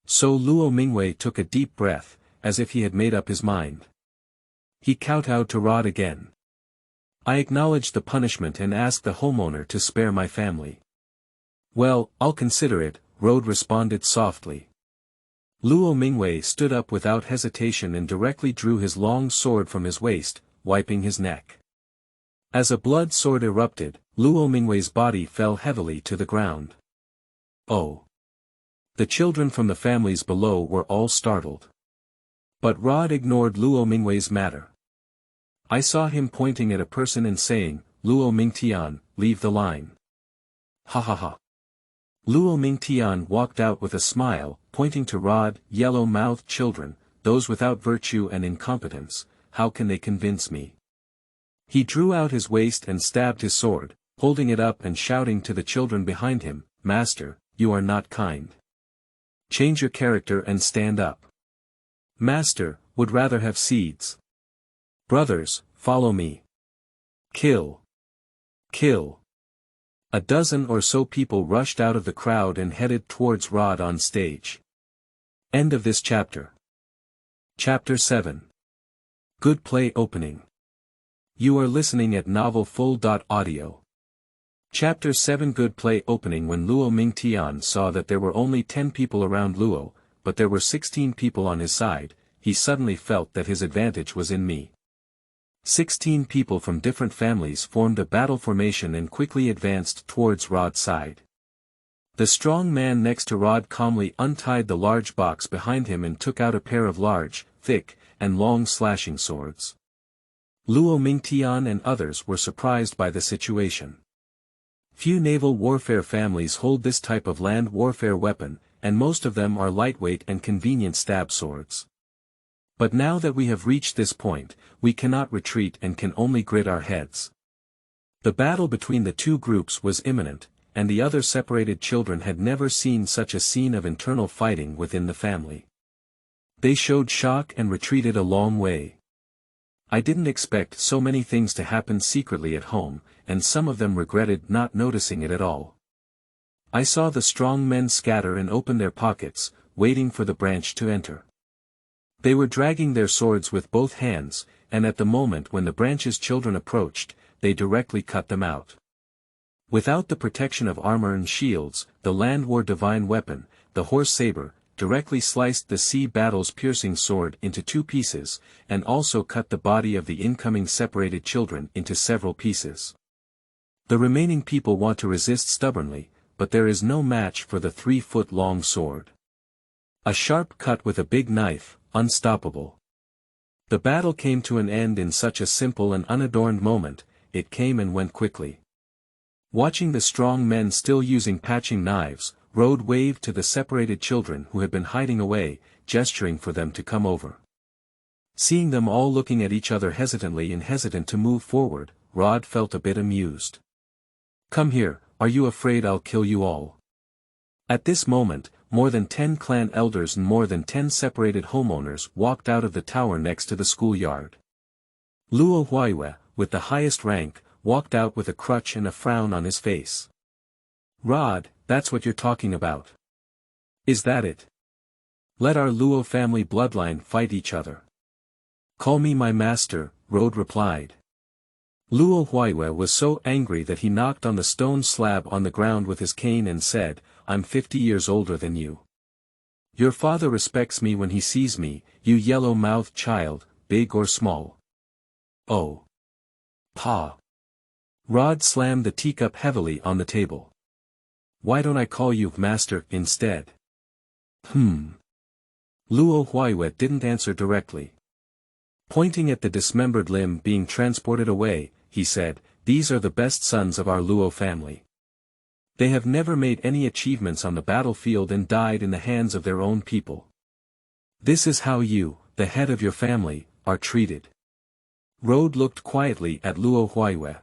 So Luo Mingwei took a deep breath, as if he had made up his mind. He kowtowed to Rhode again. I acknowledge the punishment and ask the homeowner to spare my family. Well, I'll consider it, Rhode responded softly. Luo Mingwei stood up without hesitation and directly drew his long sword from his waist, wiping his neck. As a blood sword erupted, Luo Mingwei's body fell heavily to the ground. Oh! The children from the families below were all startled. But Rhode ignored Luo Mingwei's matter. I saw him pointing at a person and saying, Luo Mingtian, leave the line. Ha ha ha. Luo Mingtian walked out with a smile, pointing to Rhode, yellow-mouthed children, those without virtue and incompetence, how can they convince me? He drew out his waist and stabbed his sword, holding it up and shouting to the children behind him, Master, you are not kind. Change your character and stand up. Master, would rather have seeds. Brothers, follow me. Kill. Kill. A dozen or so people rushed out of the crowd and headed towards Rhode on stage. End of this chapter. Chapter 7. Good Play Opening. You are listening at novelfull.audio. Chapter 7 Good Play Opening. When Luo Mingtian saw that there were only 10 people around Luo, but there were 16 people on his side, he suddenly felt that his advantage was in me. 16 people from different families formed a battle formation and quickly advanced towards Rhode's side. The strong man next to Rhode calmly untied the large box behind him and took out a pair of large, thick, and long slashing swords. Luo Mingtian and others were surprised by the situation. Few naval warfare families hold this type of land warfare weapon, and most of them are lightweight and convenient stab swords. But now that we have reached this point, we cannot retreat and can only grit our heads. The battle between the two groups was imminent, and the other separated children had never seen such a scene of internal fighting within the family. They showed shock and retreated a long way. I didn't expect so many things to happen secretly at home, and some of them regretted not noticing it at all. I saw the strong men scatter and open their pockets, waiting for the branch to enter. They were dragging their swords with both hands, and at the moment when the branch's children approached, they directly cut them out. Without the protection of armor and shields, the land war divine weapon, the horse saber, directly sliced the sea battle's piercing sword into 2 pieces, and also cut the body of the incoming separated children into several pieces. The remaining people want to resist stubbornly, but there is no match for the 3-foot-long sword. A sharp cut with a big knife, unstoppable. The battle came to an end in such a simple and unadorned moment, it came and went quickly. Watching the strong men still using patching knives, Rhode waved to the separated children who had been hiding away, gesturing for them to come over. Seeing them all looking at each other hesitantly and hesitant to move forward, Rhode felt a bit amused. Come here, are you afraid I'll kill you all? At this moment, more than 10 clan elders and more than 10 separated homeowners walked out of the tower next to the schoolyard. Luo Huaiwe, with the highest rank, walked out with a crutch and a frown on his face. Rhode, that's what you're talking about. Is that it? Let our Luo family bloodline fight each other. Call me my master, Rhode replied. Luo Huaiwe was so angry that he knocked on the stone slab on the ground with his cane and said, I'm 50 years older than you. Your father respects me when he sees me, you yellow-mouthed child, big or small. Oh. Pa. Rhode slammed the teacup heavily on the table. Why don't I call you master instead? Luo Huaiwe didn't answer directly. Pointing at the dismembered limb being transported away, he said, these are the best sons of our Luo family. They have never made any achievements on the battlefield and died in the hands of their own people. This is how you, the head of your family, are treated. Rhode looked quietly at Luo Huaiwe.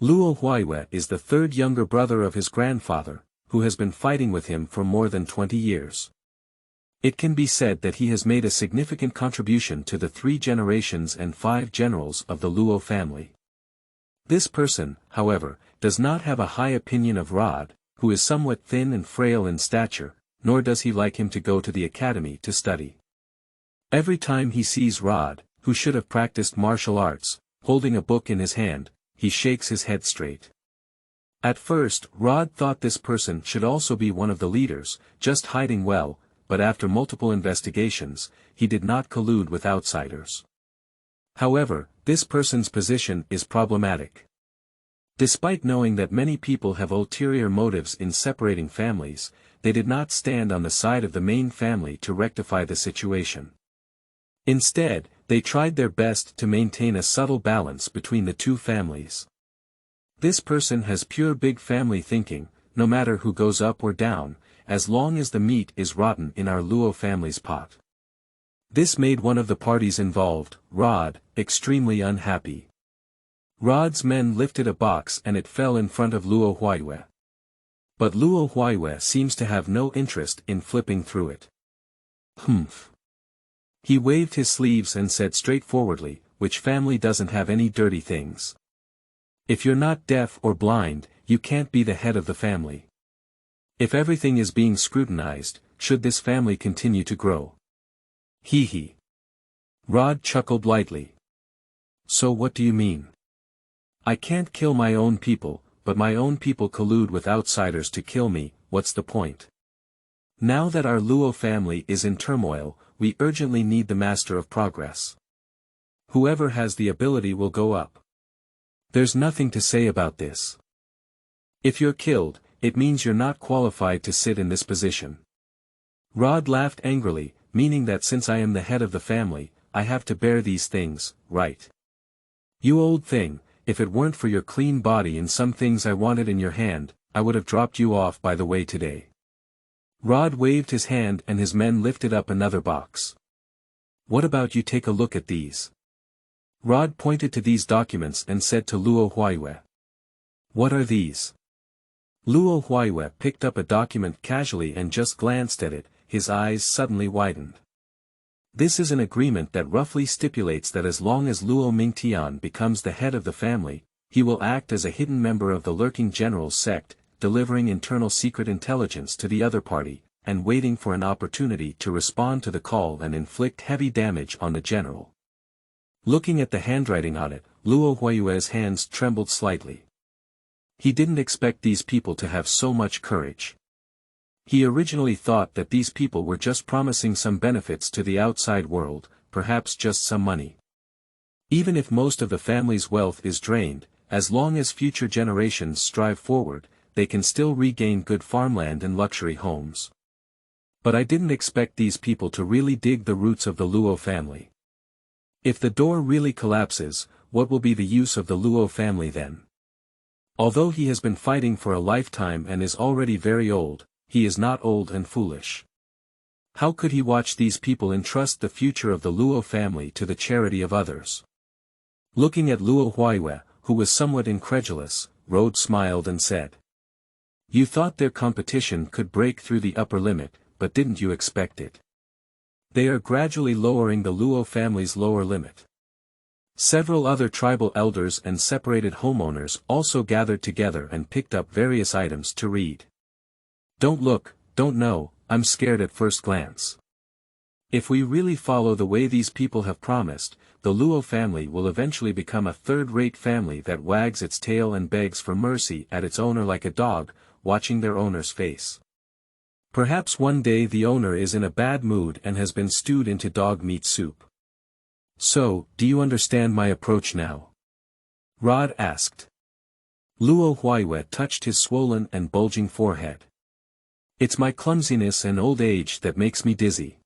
Luo Huaiwe is the third younger brother of his grandfather, who has been fighting with him for more than 20 years. It can be said that he has made a significant contribution to the 3 generations and 5 generals of the Luo family. This person, however, does not have a high opinion of Rhode, who is somewhat thin and frail in stature, nor does he like him to go to the academy to study. Every time he sees Rhode, who should have practiced martial arts, holding a book in his hand, he shakes his head straight. At first, Rhode thought this person should also be one of the leaders, just hiding well, but after multiple investigations, he did not collude with outsiders. However, this person's position is problematic. Despite knowing that many people have ulterior motives in separating families, they did not stand on the side of the main family to rectify the situation. Instead, they tried their best to maintain a subtle balance between the 2 families. This person has pure big family thinking, no matter who goes up or down, as long as the meat is rotten in our Luo family's pot. This made one of the parties involved, Rhode, extremely unhappy. Rhode's men lifted a box and it fell in front of Luo Huaiwe. But Luo Huaiwe seems to have no interest in flipping through it. He waved his sleeves and said straightforwardly, which family doesn't have any dirty things? If you're not deaf or blind, you can't be the head of the family. If everything is being scrutinized, should this family continue to grow? Hee. Rhode chuckled lightly. So what do you mean? I can't kill my own people, but my own people collude with outsiders to kill me, what's the point? Now that our Luo family is in turmoil, we urgently need the master of progress. Whoever has the ability will go up. There's nothing to say about this. If you're killed, it means you're not qualified to sit in this position. Rhode laughed angrily, meaning that since I am the head of the family, I have to bear these things, right? You old thing, if it weren't for your clean body and some things I wanted in your hand, I would have dropped you off by the way today. Rhode waved his hand and his men lifted up another box. What about you take a look at these? Rhode pointed to these documents and said to Luo Huaiwe. What are these? Luo Huaiwe picked up a document casually and just glanced at it, his eyes suddenly widened. This is an agreement that roughly stipulates that as long as Luo Mingtian becomes the head of the family, he will act as a hidden member of the lurking general's sect, delivering internal secret intelligence to the other party, and waiting for an opportunity to respond to the call and inflict heavy damage on the general. Looking at the handwriting on it, Luo Huaiwe's hands trembled slightly. He didn't expect these people to have so much courage. He originally thought that these people were just promising some benefits to the outside world, perhaps just some money. Even if most of the family's wealth is drained, as long as future generations strive forward, they can still regain good farmland and luxury homes. But I didn't expect these people to really dig the roots of the Luo family. If the door really collapses, what will be the use of the Luo family then? Although he has been fighting for a lifetime and is already very old, he is not old and foolish. How could he watch these people entrust the future of the Luo family to the charity of others? Looking at Luo Huaiwe, who was somewhat incredulous, Rhode smiled and said. You thought their competition could break through the upper limit, but didn't you expect it? They are gradually lowering the Luo family's lower limit. Several other tribal elders and separated homeowners also gathered together and picked up various items to read. Don't look, don't know, I'm scared at first glance. If we really follow the way these people have promised, the Luo family will eventually become a third-rate family that wags its tail and begs for mercy at its owner like a dog, watching their owner's face. Perhaps one day the owner is in a bad mood and has been stewed into dog meat soup. So, do you understand my approach now? Rhode asked. Luo Huiwe touched his swollen and bulging forehead. It's my clumsiness and old age that makes me dizzy.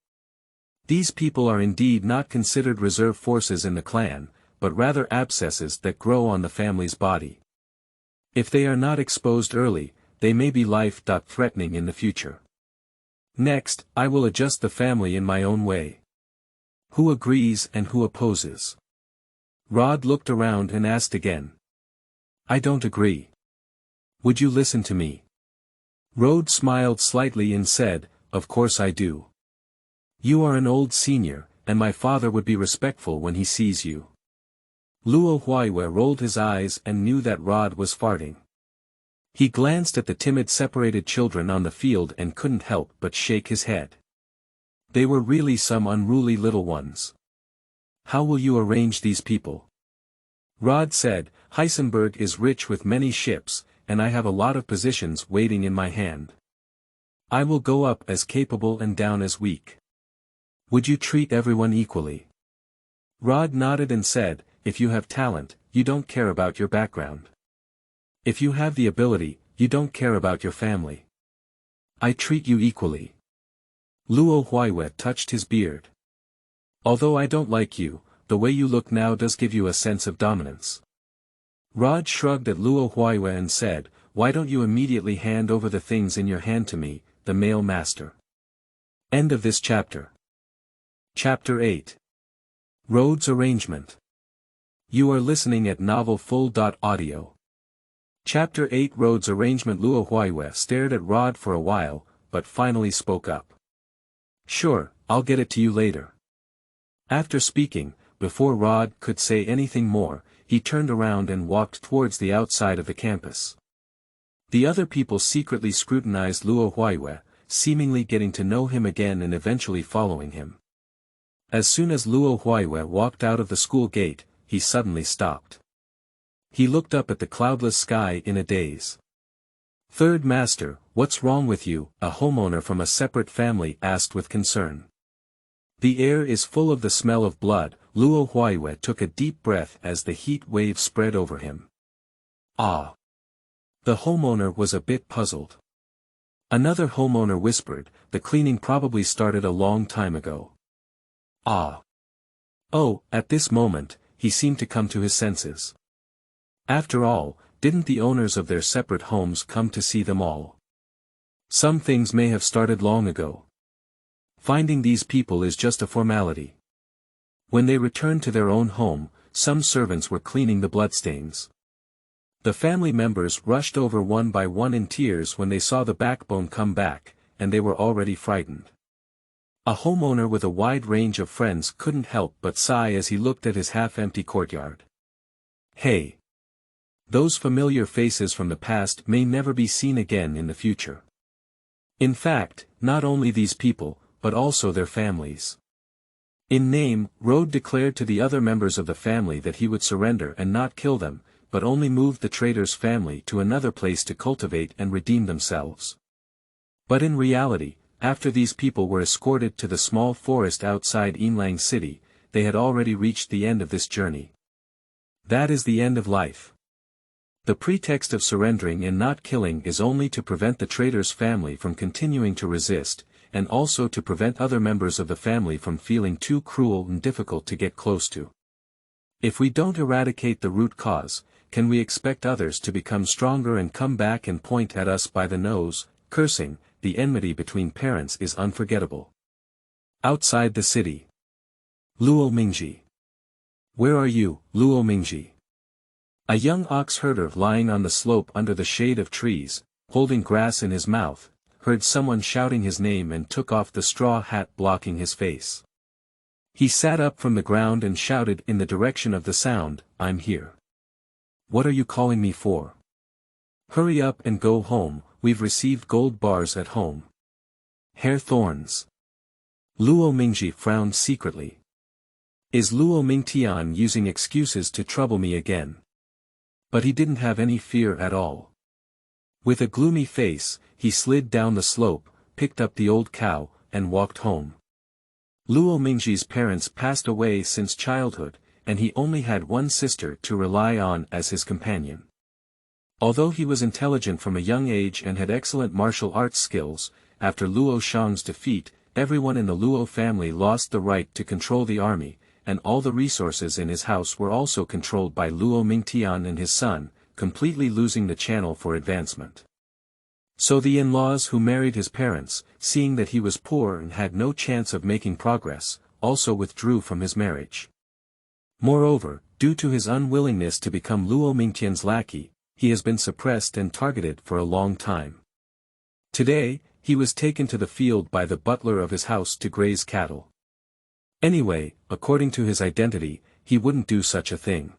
These people are indeed not considered reserve forces in the clan, but rather abscesses that grow on the family's body. If they are not exposed early, they may be life-threatening in the future. Next, I will adjust the family in my own way. Who agrees and who opposes? Rhode looked around and asked again. I don't agree. Would you listen to me? Rhode smiled slightly and said, Of course I do. You are an old senior, and my father would be respectful when he sees you. Luo Huiwe rolled his eyes and knew that Rhode was farting. He glanced at the timid separated children on the field and couldn't help but shake his head. They were really some unruly little ones. How will you arrange these people? Rhode said, Heisenberg is rich with many ships, and I have a lot of positions waiting in my hand. I will go up as capable and down as weak. Would you treat everyone equally? Rhode nodded and said, If you have talent, you don't care about your background. If you have the ability, you don't care about your family. I treat you equally. Luo Huiwe touched his beard. Although I don't like you, the way you look now does give you a sense of dominance. Rhode shrugged at Luo Huiwe and said, Why don't you immediately hand over the things in your hand to me, the male master? End of this chapter. Chapter 8. Rhode's Arrangement. You are listening at novelfull.audio. Chapter 8 Rhode's Arrangement. Luo Huiwe stared at Rhode for a while, but finally spoke up. Sure, I'll get it to you later. After speaking, before Rhode could say anything more, he turned around and walked towards the outside of the campus. The other people secretly scrutinized Luo Huiwe, seemingly getting to know him again and eventually following him. As soon as Luo Huiwe walked out of the school gate, he suddenly stopped. He looked up at the cloudless sky in a daze. Third Master, what's wrong with you? A homeowner from a separate family asked with concern. The air is full of the smell of blood. Luo Huiwe took a deep breath as the heat wave spread over him. Ah! The homeowner was a bit puzzled. Another homeowner whispered, the cleaning probably started a long time ago. Ah! Oh, at this moment, he seemed to come to his senses. After all, didn't the owners of their separate homes come to see them all? Some things may have started long ago. Finding these people is just a formality. When they returned to their own home, some servants were cleaning the bloodstains. The family members rushed over one by one in tears when they saw the backbone come back, and they were already frightened. A homeowner with a wide range of friends couldn't help but sigh as he looked at his half-empty courtyard. Hey! Those familiar faces from the past may never be seen again in the future. In fact, not only these people, but also their families. In name, Rhode declared to the other members of the family that he would surrender and not kill them, but only move the traitor's family to another place to cultivate and redeem themselves. But in reality, after these people were escorted to the small forest outside Yinlang City, they had already reached the end of this journey. That is the end of life. The pretext of surrendering and not killing is only to prevent the traitor's family from continuing to resist, and also to prevent other members of the family from feeling too cruel and difficult to get close to. If we don't eradicate the root cause, can we expect others to become stronger and come back and point at us by the nose, cursing? The enmity between parents is unforgettable. Outside the city. Luo Mingji. Where are you, Luo Mingji? A young ox herder lying on the slope under the shade of trees, holding grass in his mouth, heard someone shouting his name and took off the straw hat blocking his face. He sat up from the ground and shouted in the direction of the sound, "I'm here. What are you calling me for? Hurry up and go home, we've received gold bars at home." Hair thorns. Luo Mingji frowned secretly. Is Luo Mingtian using excuses to trouble me again? But he didn't have any fear at all. With a gloomy face, he slid down the slope, picked up the old cow, and walked home. Luo Mingji's parents passed away since childhood, and he only had one sister to rely on as his companion. Although he was intelligent from a young age and had excellent martial arts skills, after Luo Shang's defeat, everyone in the Luo family lost the right to control the army, and all the resources in his house were also controlled by Luo Mingtian and his son, completely losing the channel for advancement. So the in-laws who married his parents, seeing that he was poor and had no chance of making progress, also withdrew from his marriage. Moreover, due to his unwillingness to become Luo Mingtian's lackey, he has been suppressed and targeted for a long time. Today, he was taken to the field by the butler of his house to graze cattle. Anyway, according to his identity, he wouldn't do such a thing.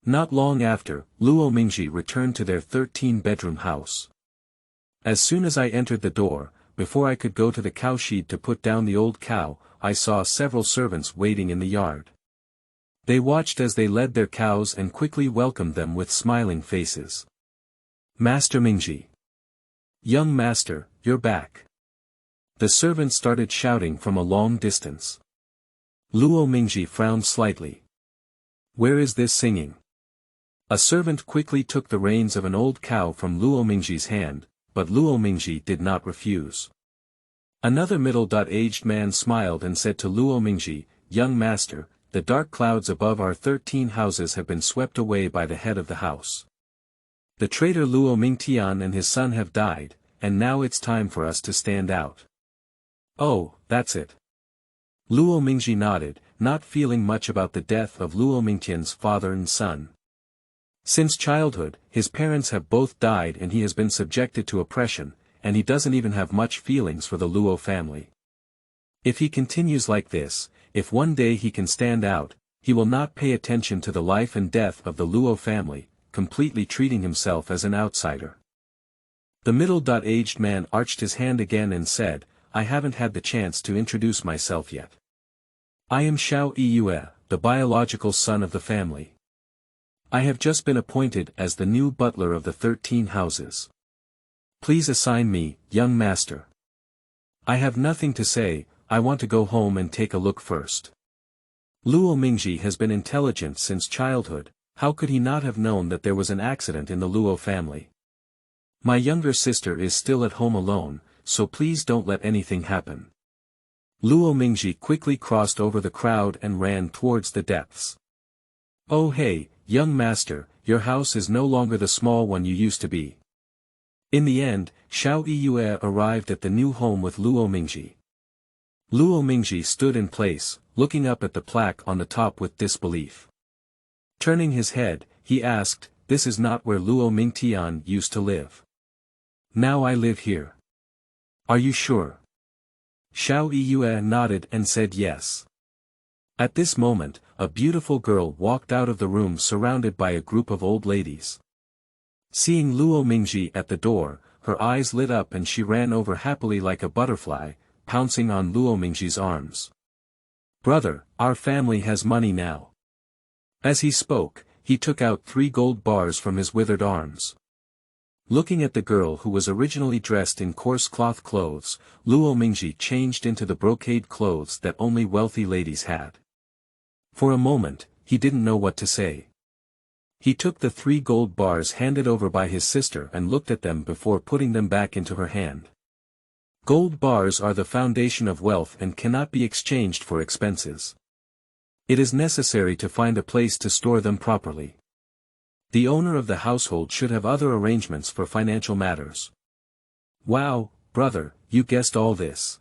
Not long after, Luo Mingji returned to their 13-bedroom house. As soon as I entered the door, before I could go to the cowshed to put down the old cow, I saw several servants waiting in the yard. They watched as they led their cows and quickly welcomed them with smiling faces. "Master Mingji. Young master, you're back." The servants started shouting from a long distance. Luo Mingji frowned slightly. "Where is this singing?" A servant quickly took the reins of an old cow from Luo Mingji's hand, but Luo Mingji did not refuse. Another middle-aged man smiled and said to Luo Mingji, "Young master, the dark clouds above our 13 houses have been swept away by the head of the house. The traitor Luo Mingtian and his son have died, and now it's time for us to stand out." "Oh, that's it." Luo Mingji nodded, not feeling much about the death of Luo Mingtian's father and son. Since childhood, his parents have both died and he has been subjected to oppression, and he doesn't even have much feelings for the Luo family. If he continues like this, if one day he can stand out, he will not pay attention to the life and death of the Luo family, completely treating himself as an outsider. The middle-aged man arched his hand again and said, "I haven't had the chance to introduce myself yet. I am Xiao Yue, the biological son of the family. I have just been appointed as the new butler of the 13 houses. Please assign me, young master." "I have nothing to say, I want to go home and take a look first." Luo Mingji has been intelligent since childhood, how could he not have known that there was an accident in the Luo family? "My younger sister is still at home alone, so please don't let anything happen." Luo Mingji quickly crossed over the crowd and ran towards the depths. "Oh hey, young master, your house is no longer the small one you used to be." In the end, Xiao Yue arrived at the new home with Luo Mingji. Luo Mingji stood in place, looking up at the plaque on the top with disbelief. Turning his head, he asked, "This is not where Luo Mingtian used to live. Now I live here. Are you sure?" Xiao Yue nodded and said yes. At this moment, a beautiful girl walked out of the room surrounded by a group of old ladies. Seeing Luo Mingji at the door, her eyes lit up and she ran over happily like a butterfly, pouncing on Luo Mingji's arms. "Brother, our family has money now." As he spoke, he took out 3 gold bars from his withered arms. Looking at the girl who was originally dressed in coarse cloth clothes, Luo Mingji changed into the brocade clothes that only wealthy ladies had. For a moment, he didn't know what to say. He took the 3 gold bars handed over by his sister and looked at them before putting them back into her hand. Gold bars are the foundation of wealth and cannot be exchanged for expenses. It is necessary to find a place to store them properly. The owner of the household should have other arrangements for financial matters. "Wow, brother, you guessed all this.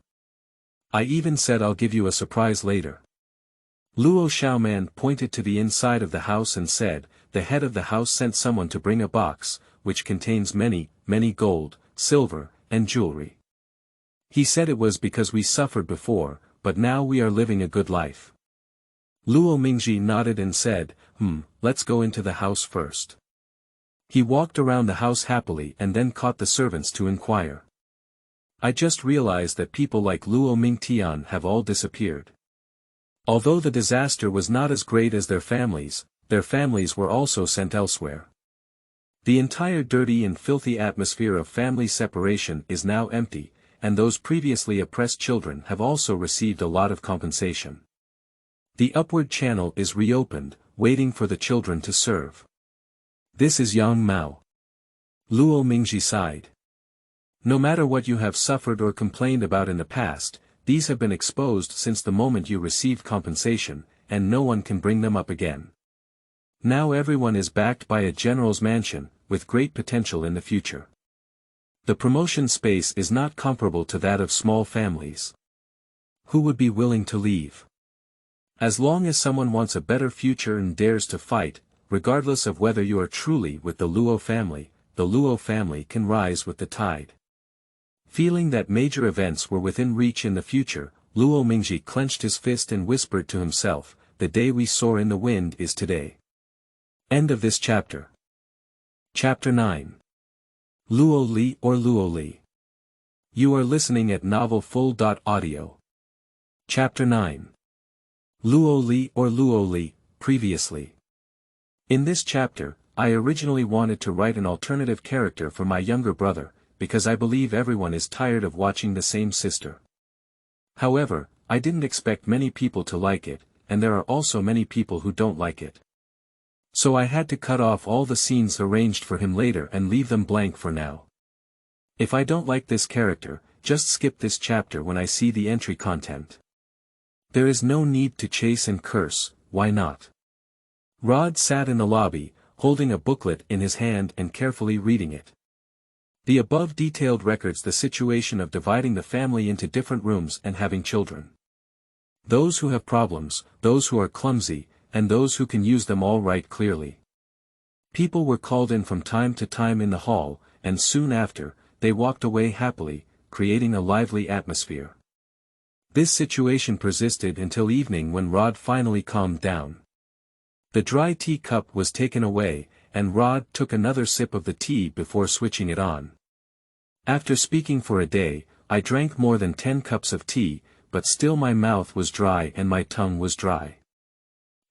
I even said I'll give you a surprise later." Luo Xiaoman pointed to the inside of the house and said, "The head of the house sent someone to bring a box, which contains many, many gold, silver, and jewelry. He said it was because we suffered before, but now we are living a good life. Luo Mingji nodded and said, let's go into the house first. He walked around the house happily and then caught the servants to inquire. I just realized that people like Luo Mingtian have all disappeared. Although the disaster was not as great as their families were also sent elsewhere. The entire dirty and filthy atmosphere of family separation is now empty, and those previously oppressed children have also received a lot of compensation. The upward channel is reopened, waiting for the children to serve. This is Yang Mao. Luo Mingji sighed. No matter what you have suffered or complained about in the past, these have been exposed since the moment you received compensation, and no one can bring them up again. Now everyone is backed by a general's mansion, with great potential in the future. The promotion space is not comparable to that of small families. Who would be willing to leave? As long as someone wants a better future and dares to fight, regardless of whether you are truly with the Luo family can rise with the tide. Feeling that major events were within reach in the future, Luo Mingji clenched his fist and whispered to himself, the day we soar in the wind is today. End of this chapter. Chapter 9. Luo Li or Luo Li. You are listening at novelfull.audio. Chapter 9. Luo Li or Luo Li, previously. In this chapter, I originally wanted to write an alternative character for my younger brother, because I believe everyone is tired of watching the same sister. However, I didn't expect many people to like it, and there are also many people who don't like it. So I had to cut off all the scenes arranged for him later and leave them blank for now. If I don't like this character, just skip this chapter when I see the entry content. There is no need to chase and curse, why not? Rhode sat in the lobby, holding a booklet in his hand and carefully reading it. The above detailed records the situation of dividing the family into different rooms and having children. Those who have problems, those who are clumsy, and those who can use them all write clearly. People were called in from time to time in the hall, and soon after, they walked away happily, creating a lively atmosphere. This situation persisted until evening when Rhode finally calmed down. The dry tea cup was taken away, and Rhode took another sip of the tea before switching it on. After speaking for a day, I drank more than 10 cups of tea, but still my mouth was dry and my tongue was dry.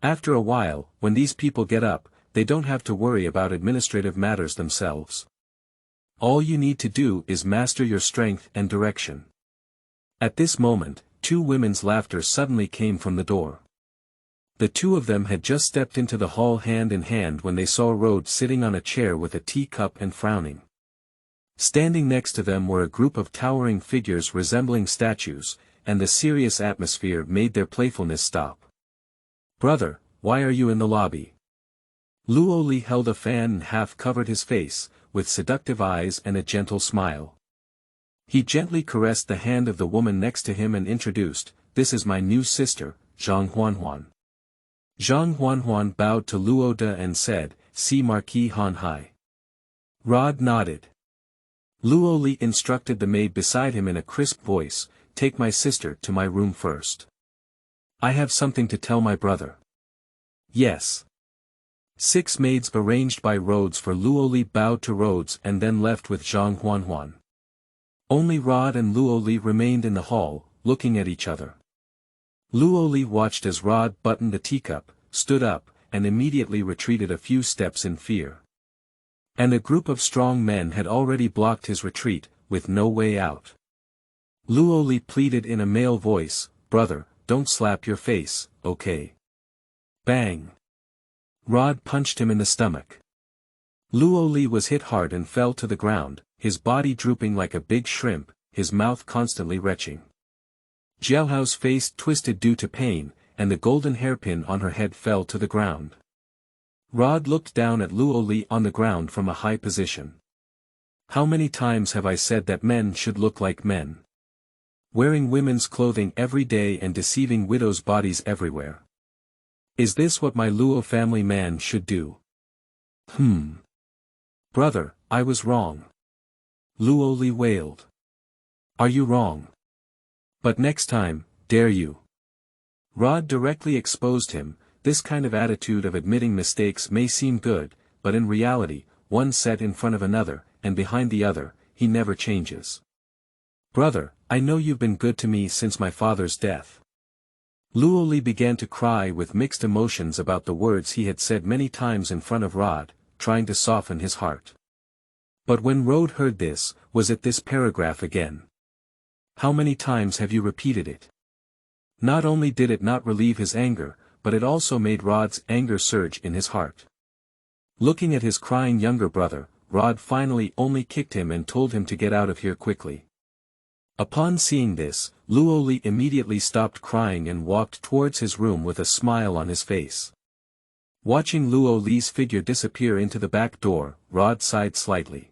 After a while, when these people get up, they don't have to worry about administrative matters themselves. All you need to do is master your strength and direction. At this moment, two women's laughter suddenly came from the door. The two of them had just stepped into the hall hand in hand when they saw Rhode sitting on a chair with a teacup and frowning. Standing next to them were a group of towering figures resembling statues, and the serious atmosphere made their playfulness stop. "Brother, why are you in the lobby?" Luo Li held a fan and half covered his face, with seductive eyes and a gentle smile. He gently caressed the hand of the woman next to him and introduced, "This is my new sister, Zhang Huanhuan." Zhang Huanhuan bowed to Luo De and said, "See Marquis Han Hai." Rhode nodded. Luo Li instructed the maid beside him in a crisp voice, "Take my sister to my room first. I have something to tell my brother." "Yes." 6 maids arranged by Rhodes for Luo Li bowed to Rhodes and then left with Zhang Huanhuan. Only Rhode and Luo Li remained in the hall, looking at each other. Luo Li watched as Rhode buttoned the teacup, stood up, and immediately retreated a few steps in fear. And a group of strong men had already blocked his retreat, with no way out. Luo Li pleaded in a male voice, "Brother, don't slap your face, okay?" Bang! Rhode punched him in the stomach. Luo Li was hit hard and fell to the ground, his body drooping like a big shrimp, his mouth constantly retching. Jiaohao's face twisted due to pain, and the golden hairpin on her head fell to the ground. Rhode looked down at Luo Li on the ground from a high position. "How many times have I said that men should look like men? Wearing women's clothing every day and deceiving widows' bodies everywhere. Is this what my Luo family man should do?" Brother, I was wrong. Luo Li wailed. Are you wrong? But next time, dare you? Rhode directly exposed him. This kind of attitude of admitting mistakes may seem good, but in reality, one set in front of another, and behind the other, he never changes. Brother, I know you've been good to me since my father's death. Luo Li began to cry with mixed emotions about the words he had said many times in front of Rhode, trying to soften his heart. But when Rhode heard this, was it this paragraph again? How many times have you repeated it? Not only did it not relieve his anger, but it also made Rhode's anger surge in his heart. Looking at his crying younger brother, Rhode finally only kicked him and told him to get out of here quickly. Upon seeing this, Luo Li immediately stopped crying and walked towards his room with a smile on his face. Watching Luo Li's figure disappear into the back door, Rhode sighed slightly.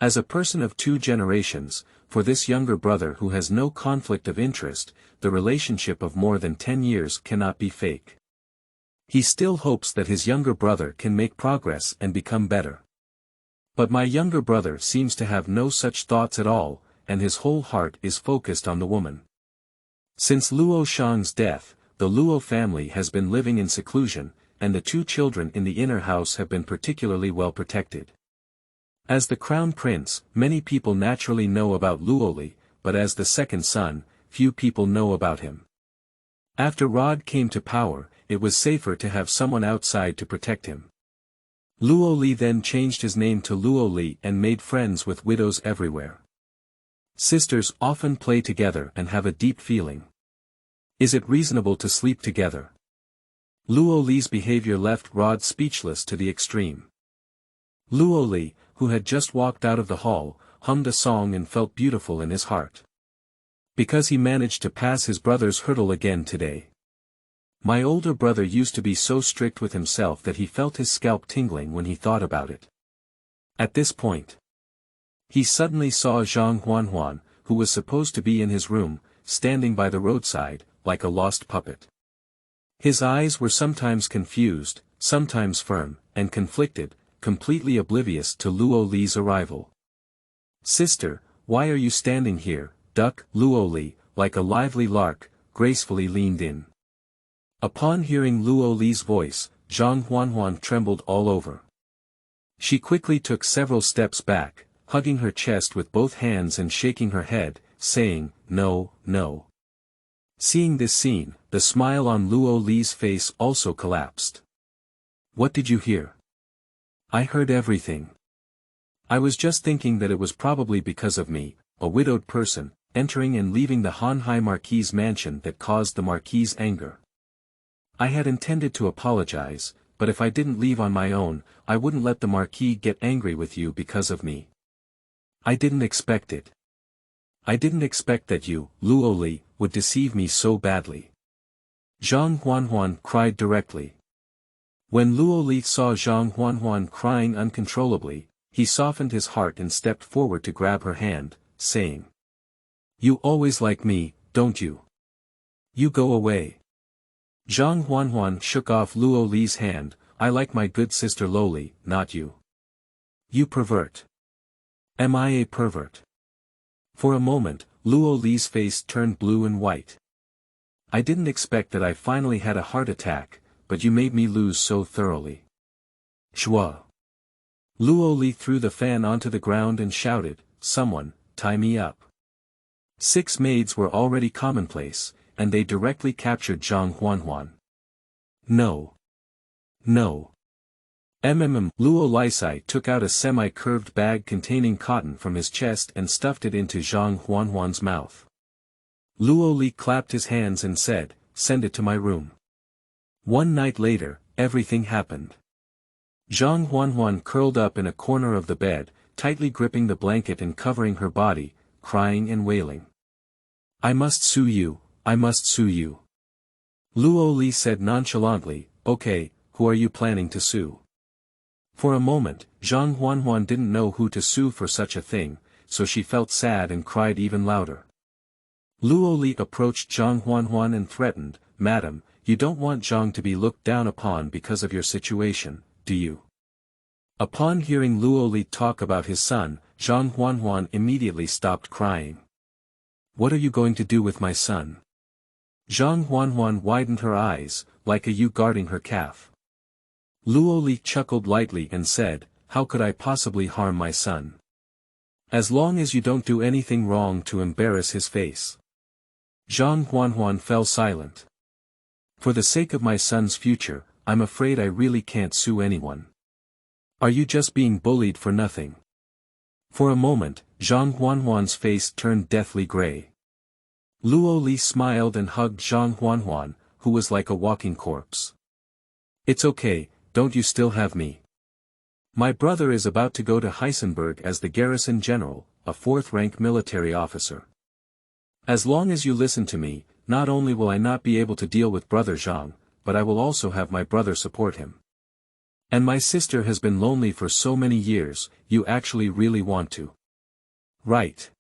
As a person of 2 generations, for this younger brother who has no conflict of interest, the relationship of more than 10 years cannot be fake. He still hopes that his younger brother can make progress and become better. But my younger brother seems to have no such thoughts at all, and his whole heart is focused on the woman. Since Luo Shang's death, the Luo family has been living in seclusion, and the 2 children in the inner house have been particularly well protected. As the crown prince, many people naturally know about Luo Li, but as the second son, few people know about him. After Rhode came to power, it was safer to have someone outside to protect him. Luo Li then changed his name to Luo Li and made friends with widows everywhere. Sisters often play together and have a deep feeling. Is it reasonable to sleep together? Luo Li's behavior left Rhode speechless to the extreme. Luo Li, who had just walked out of the hall, hummed a song and felt beautiful in his heart. Because he managed to pass his brother's hurdle again today. My older brother used to be so strict with himself that he felt his scalp tingling when he thought about it. At this point, he suddenly saw Zhang Huanhuan, who was supposed to be in his room, standing by the roadside, like a lost puppet. His eyes were sometimes confused, sometimes firm, and conflicted, completely oblivious to Luo Li's arrival. Sister, why are you standing here? Duck, Luo Li, like a lively lark, gracefully leaned in. Upon hearing Luo Li's voice, Zhang Huanhuan trembled all over. She quickly took several steps back, hugging her chest with both hands and shaking her head, saying, "No, no." Seeing this scene, the smile on Luo Li's face also collapsed. What did you hear? I heard everything. I was just thinking that it was probably because of me, a widowed person, entering and leaving the Hanhai Marquis' mansion that caused the Marquis' anger. I had intended to apologize, but if I didn't leave on my own, I wouldn't let the Marquis get angry with you because of me. I didn't expect it. I didn't expect that you, Luo Li, would deceive me so badly. Zhang Huanhuan cried directly. When Luo Li saw Zhang Huanhuan crying uncontrollably, he softened his heart and stepped forward to grab her hand, saying, "You always like me, don't you? You go away." Zhang Huanhuan shook off Luo Li's hand. "I like my good sister Luo Li, not you. You pervert." "Am I a pervert?" For a moment, Luo Li's face turned blue and white. "I didn't expect that. I finally had a heart attack, but you made me lose so thoroughly." Shua. Luo Li threw the fan onto the ground and shouted, "Someone, tie me up." 6 maids were already commonplace, and they directly captured Zhang Huanhuan. "No. No. Luo Li took out a semi-curved bag containing cotton from his chest and stuffed it into Zhang Huanhuan's mouth. Luo Li clapped his hands and said, "Send it to my room." One night later, everything happened. Zhang Huanhuan curled up in a corner of the bed, tightly gripping the blanket and covering her body, crying and wailing. "I must sue you, I must sue you." Luo Li said nonchalantly, "Okay, who are you planning to sue?" For a moment, Zhang Huanhuan didn't know who to sue for such a thing, so she felt sad and cried even louder. Luo Li approached Zhang Huanhuan and threatened, "Madam, you don't want Zhang to be looked down upon because of your situation, do you?" Upon hearing Luo Li talk about his son, Zhang Huanhuan immediately stopped crying. What are you going to do with my son? Zhang Huanhuan widened her eyes, like a ewe guarding her calf. Luo Li chuckled lightly and said, how could I possibly harm my son? As long as you don't do anything wrong to embarrass his face. Zhang Huanhuan fell silent. For the sake of my son's future, I'm afraid I really can't sue anyone. Are you just being bullied for nothing? For a moment, Zhang Huanhuan's face turned deathly gray. Luo Li smiled and hugged Zhang Huanhuan, who was like a walking corpse. It's okay, don't you still have me? My brother is about to go to Heisenberg as the garrison general, a fourth-rank military officer. As long as you listen to me, not only will I not be able to deal with brother Zhang, but I will also have my brother support him. And my sister has been lonely for so many years, you actually really want to. Right.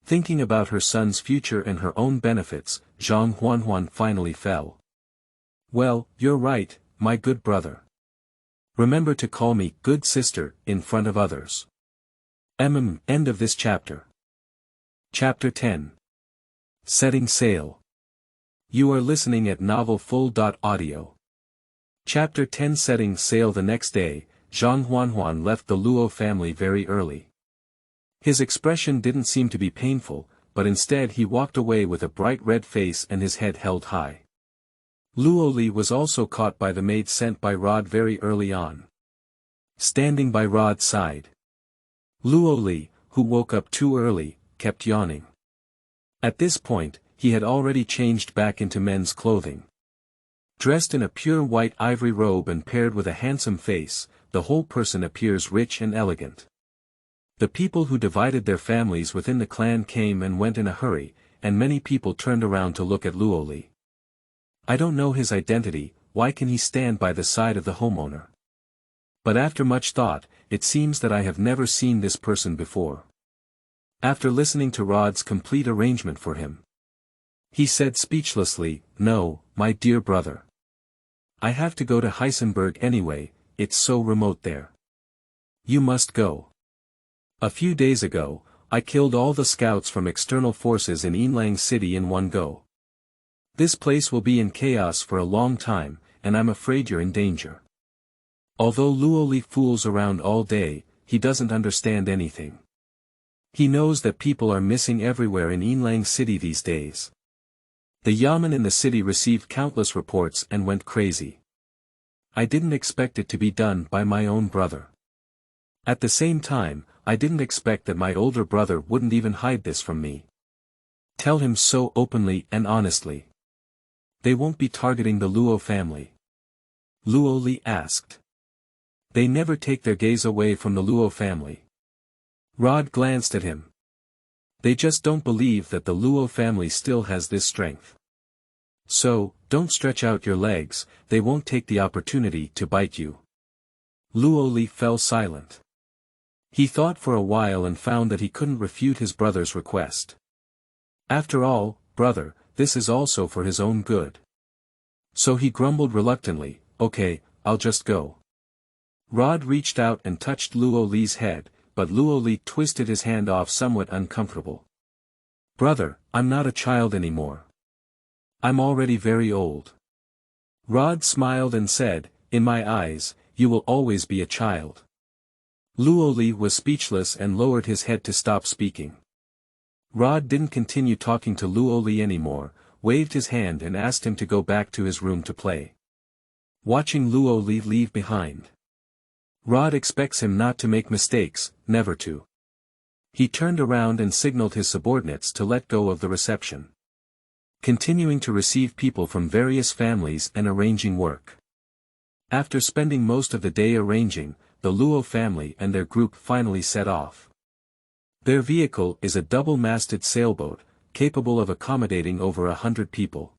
Thinking about her son's future and her own benefits, Zhang Huanhuan finally fell. Well, you're right, my good brother. Remember to call me good sister in front of others. End of this chapter. Chapter 10. Setting Sail. You are listening at novelfull.audio. Chapter 10. Setting sail. The next day, Zhang Huanhuan left the Luo family very early. His expression didn't seem to be painful, but instead he walked away with a bright red face and his head held high. Luo Li was also caught by the maid sent by Rhode very early on. Standing by Rhode's side. Luo Li, who woke up too early, kept yawning. At this point, he had already changed back into men's clothing. Dressed in a pure white ivory robe and paired with a handsome face, the whole person appears rich and elegant. The people who divided their families within the clan came and went in a hurry, and many people turned around to look at Luo Li. I don't know his identity, why can he stand by the side of the homeowner? But after much thought, it seems that I have never seen this person before. After listening to Rhode's complete arrangement for him, he said speechlessly, no, my dear brother. I have to go to Heisenberg anyway, it's so remote there. You must go. A few days ago, I killed all the scouts from external forces in Yinlang City in one go. This place will be in chaos for a long time, and I'm afraid you're in danger. Although Luo Li fools around all day, he doesn't understand anything. He knows that people are missing everywhere in Yinlang City these days. The Yamen in the city received countless reports and went crazy. I didn't expect it to be done by my own brother. At the same time, I didn't expect that my older brother wouldn't even hide this from me. Tell him so openly and honestly. They won't be targeting the Luo family. Luo Li asked. They never take their gaze away from the Luo family. Rhode glanced at him. They just don't believe that the Luo family still has this strength. So, don't stretch out your legs, they won't take the opportunity to bite you. Luo Li fell silent. He thought for a while and found that he couldn't refute his brother's request. After all, brother, this is also for his own good. So he grumbled reluctantly, okay, I'll just go. Rhode reached out and touched Luo Li's head, but Luo Li twisted his hand off somewhat uncomfortable. Brother, I'm not a child anymore. I'm already very old. Rhode smiled and said, in my eyes, you will always be a child. Luo Li was speechless and lowered his head to stop speaking. Rhode didn't continue talking to Luo Li anymore, waved his hand and asked him to go back to his room to play. Watching Luo Li leave behind. Rhode expects him not to make mistakes, never to. He turned around and signaled his subordinates to let go of the reception. Continuing to receive people from various families and arranging work. After spending most of the day arranging, the Luo family and their group finally set off. Their vehicle is a double-masted sailboat, capable of accommodating over 100 people.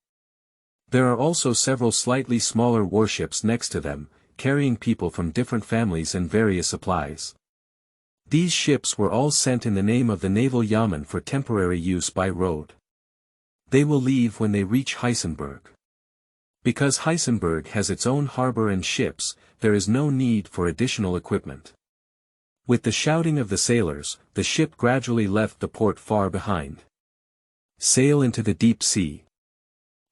There are also several slightly smaller warships next to them, carrying people from different families and various supplies. These ships were all sent in the name of the naval yamen for temporary use by Rhode. They will leave when they reach Heisenberg. Because Heisenberg has its own harbor and ships, there is no need for additional equipment. With the shouting of the sailors, the ship gradually left the port far behind. Sail into the deep sea.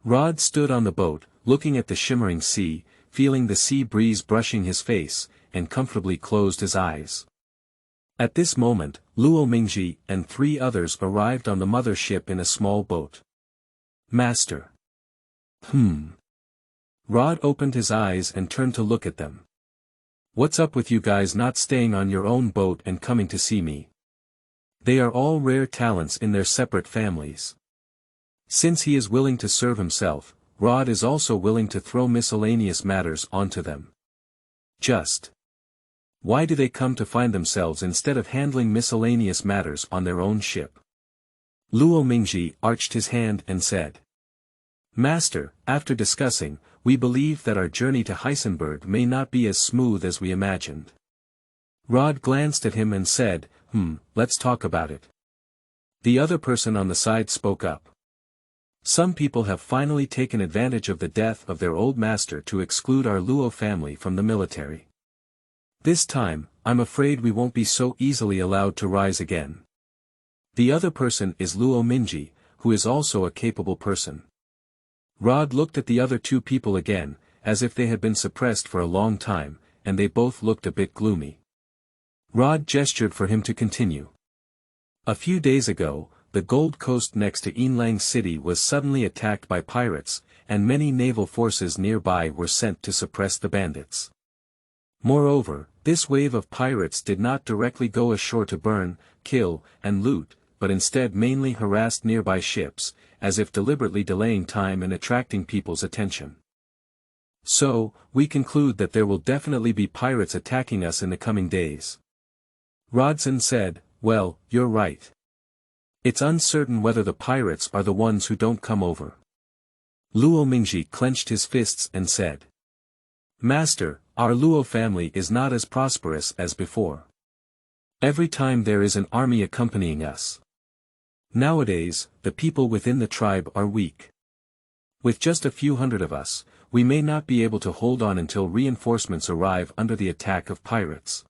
Rhode stood on the boat, looking at the shimmering sea, feeling the sea breeze brushing his face, and comfortably closed his eyes. At this moment, Luo Mingji and 3 others arrived on the mother ship in a small boat. Master. Rhode opened his eyes and turned to look at them. What's up with you guys not staying on your own boat and coming to see me? They are all rare talents in their separate families. Since he is willing to serve himself, Rhode is also willing to throw miscellaneous matters onto them. Just. Why do they come to find themselves instead of handling miscellaneous matters on their own ship? Luo Mingji arched his hand and said. Master, after discussing, we believe that our journey to Heisenberg may not be as smooth as we imagined. Rhode glanced at him and said, let's talk about it. The other person on the side spoke up. Some people have finally taken advantage of the death of their old master to exclude our Luo family from the military. This time, I'm afraid we won't be so easily allowed to rise again. The other person is Luo Mingji, who is also a capable person. Rhode looked at the other 2 people again, as if they had been suppressed for a long time, and they both looked a bit gloomy. Rhode gestured for him to continue. A few days ago, the Gold Coast next to Yinlang City was suddenly attacked by pirates, and many naval forces nearby were sent to suppress the bandits. Moreover, this wave of pirates did not directly go ashore to burn, kill, and loot, but instead mainly harassed nearby ships, as if deliberately delaying time and attracting people's attention. So, we conclude that there will definitely be pirates attacking us in the coming days. Rodson said, well, you're right. It's uncertain whether the pirates are the ones who don't come over. Luo Mingji clenched his fists and said. Master, our Luo family is not as prosperous as before. Every time there is an army accompanying us. Nowadays, the people within the tribe are weak. With just a few hundred of us, we may not be able to hold on until reinforcements arrive under the attack of pirates.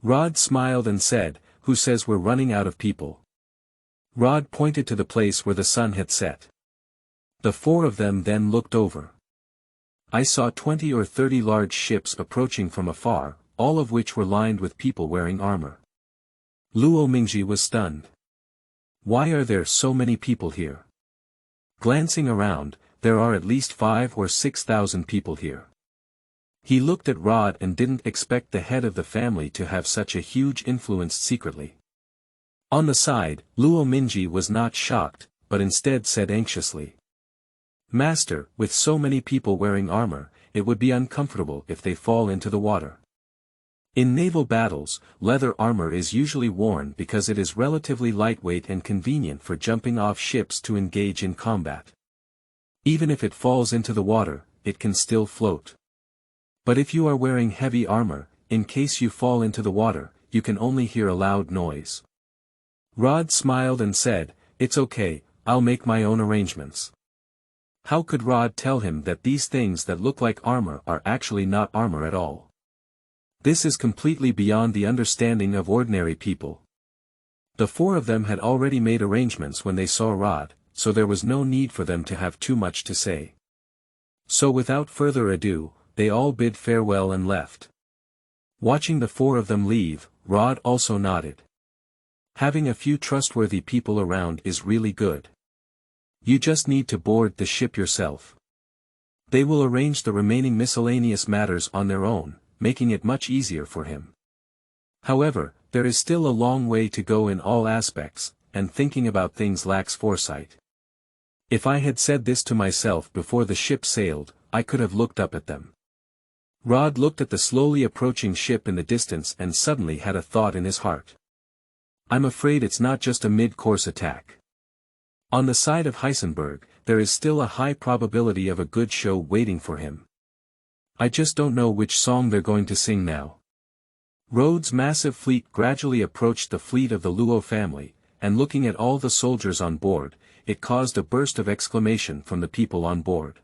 Rhode smiled and said, who says we're running out of people? Rhode pointed to the place where the sun had set. The 4 of them then looked over. I saw 20 or 30 large ships approaching from afar, all of which were lined with people wearing armor. Luo Mingji was stunned. Why are there so many people here? Glancing around, there are at least 5,000 or 6,000 people here. He looked at Rhode and didn't expect the head of the family to have such a huge influence secretly. On the side, Luo Mingji was not shocked, but instead said anxiously. Master, with so many people wearing armor, it would be uncomfortable if they fall into the water. In naval battles, leather armor is usually worn because it is relatively lightweight and convenient for jumping off ships to engage in combat. Even if it falls into the water, it can still float. But if you are wearing heavy armor, in case you fall into the water, you can only hear a loud noise. Rhode smiled and said, it's okay, I'll make my own arrangements. How could Rhode tell him that these things that look like armor are actually not armor at all? This is completely beyond the understanding of ordinary people. The 4 of them had already made arrangements when they saw Rhode, so there was no need for them to have too much to say. So without further ado, they all bid farewell and left. Watching the 4 of them leave, Rhode also nodded. Having a few trustworthy people around is really good. You just need to board the ship yourself. They will arrange the remaining miscellaneous matters on their own, making it much easier for him. However, there is still a long way to go in all aspects, and thinking about things lacks foresight. If I had said this to myself before the ship sailed, I could have looked up at them. Rhode looked at the slowly approaching ship in the distance and suddenly had a thought in his heart. I'm afraid it's not just a mid-course attack. On the side of Heisenberg, there is still a high probability of a good show waiting for him. I just don't know which song they're going to sing now. Rhode's massive fleet gradually approached the fleet of the Luo family, and looking at all the soldiers on board, it caused a burst of exclamation from the people on board.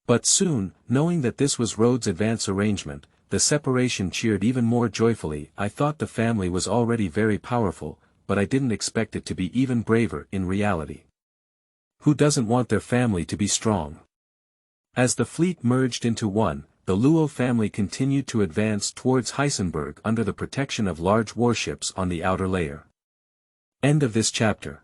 But soon, knowing that this was Rhode's advance arrangement, the separation cheered even more joyfully. I thought the family was already very powerful, but I didn't expect it to be even braver in reality. Who doesn't want their family to be strong? As the fleet merged into one, the Luo family continued to advance towards Heisenberg under the protection of large warships on the outer layer. End of this chapter.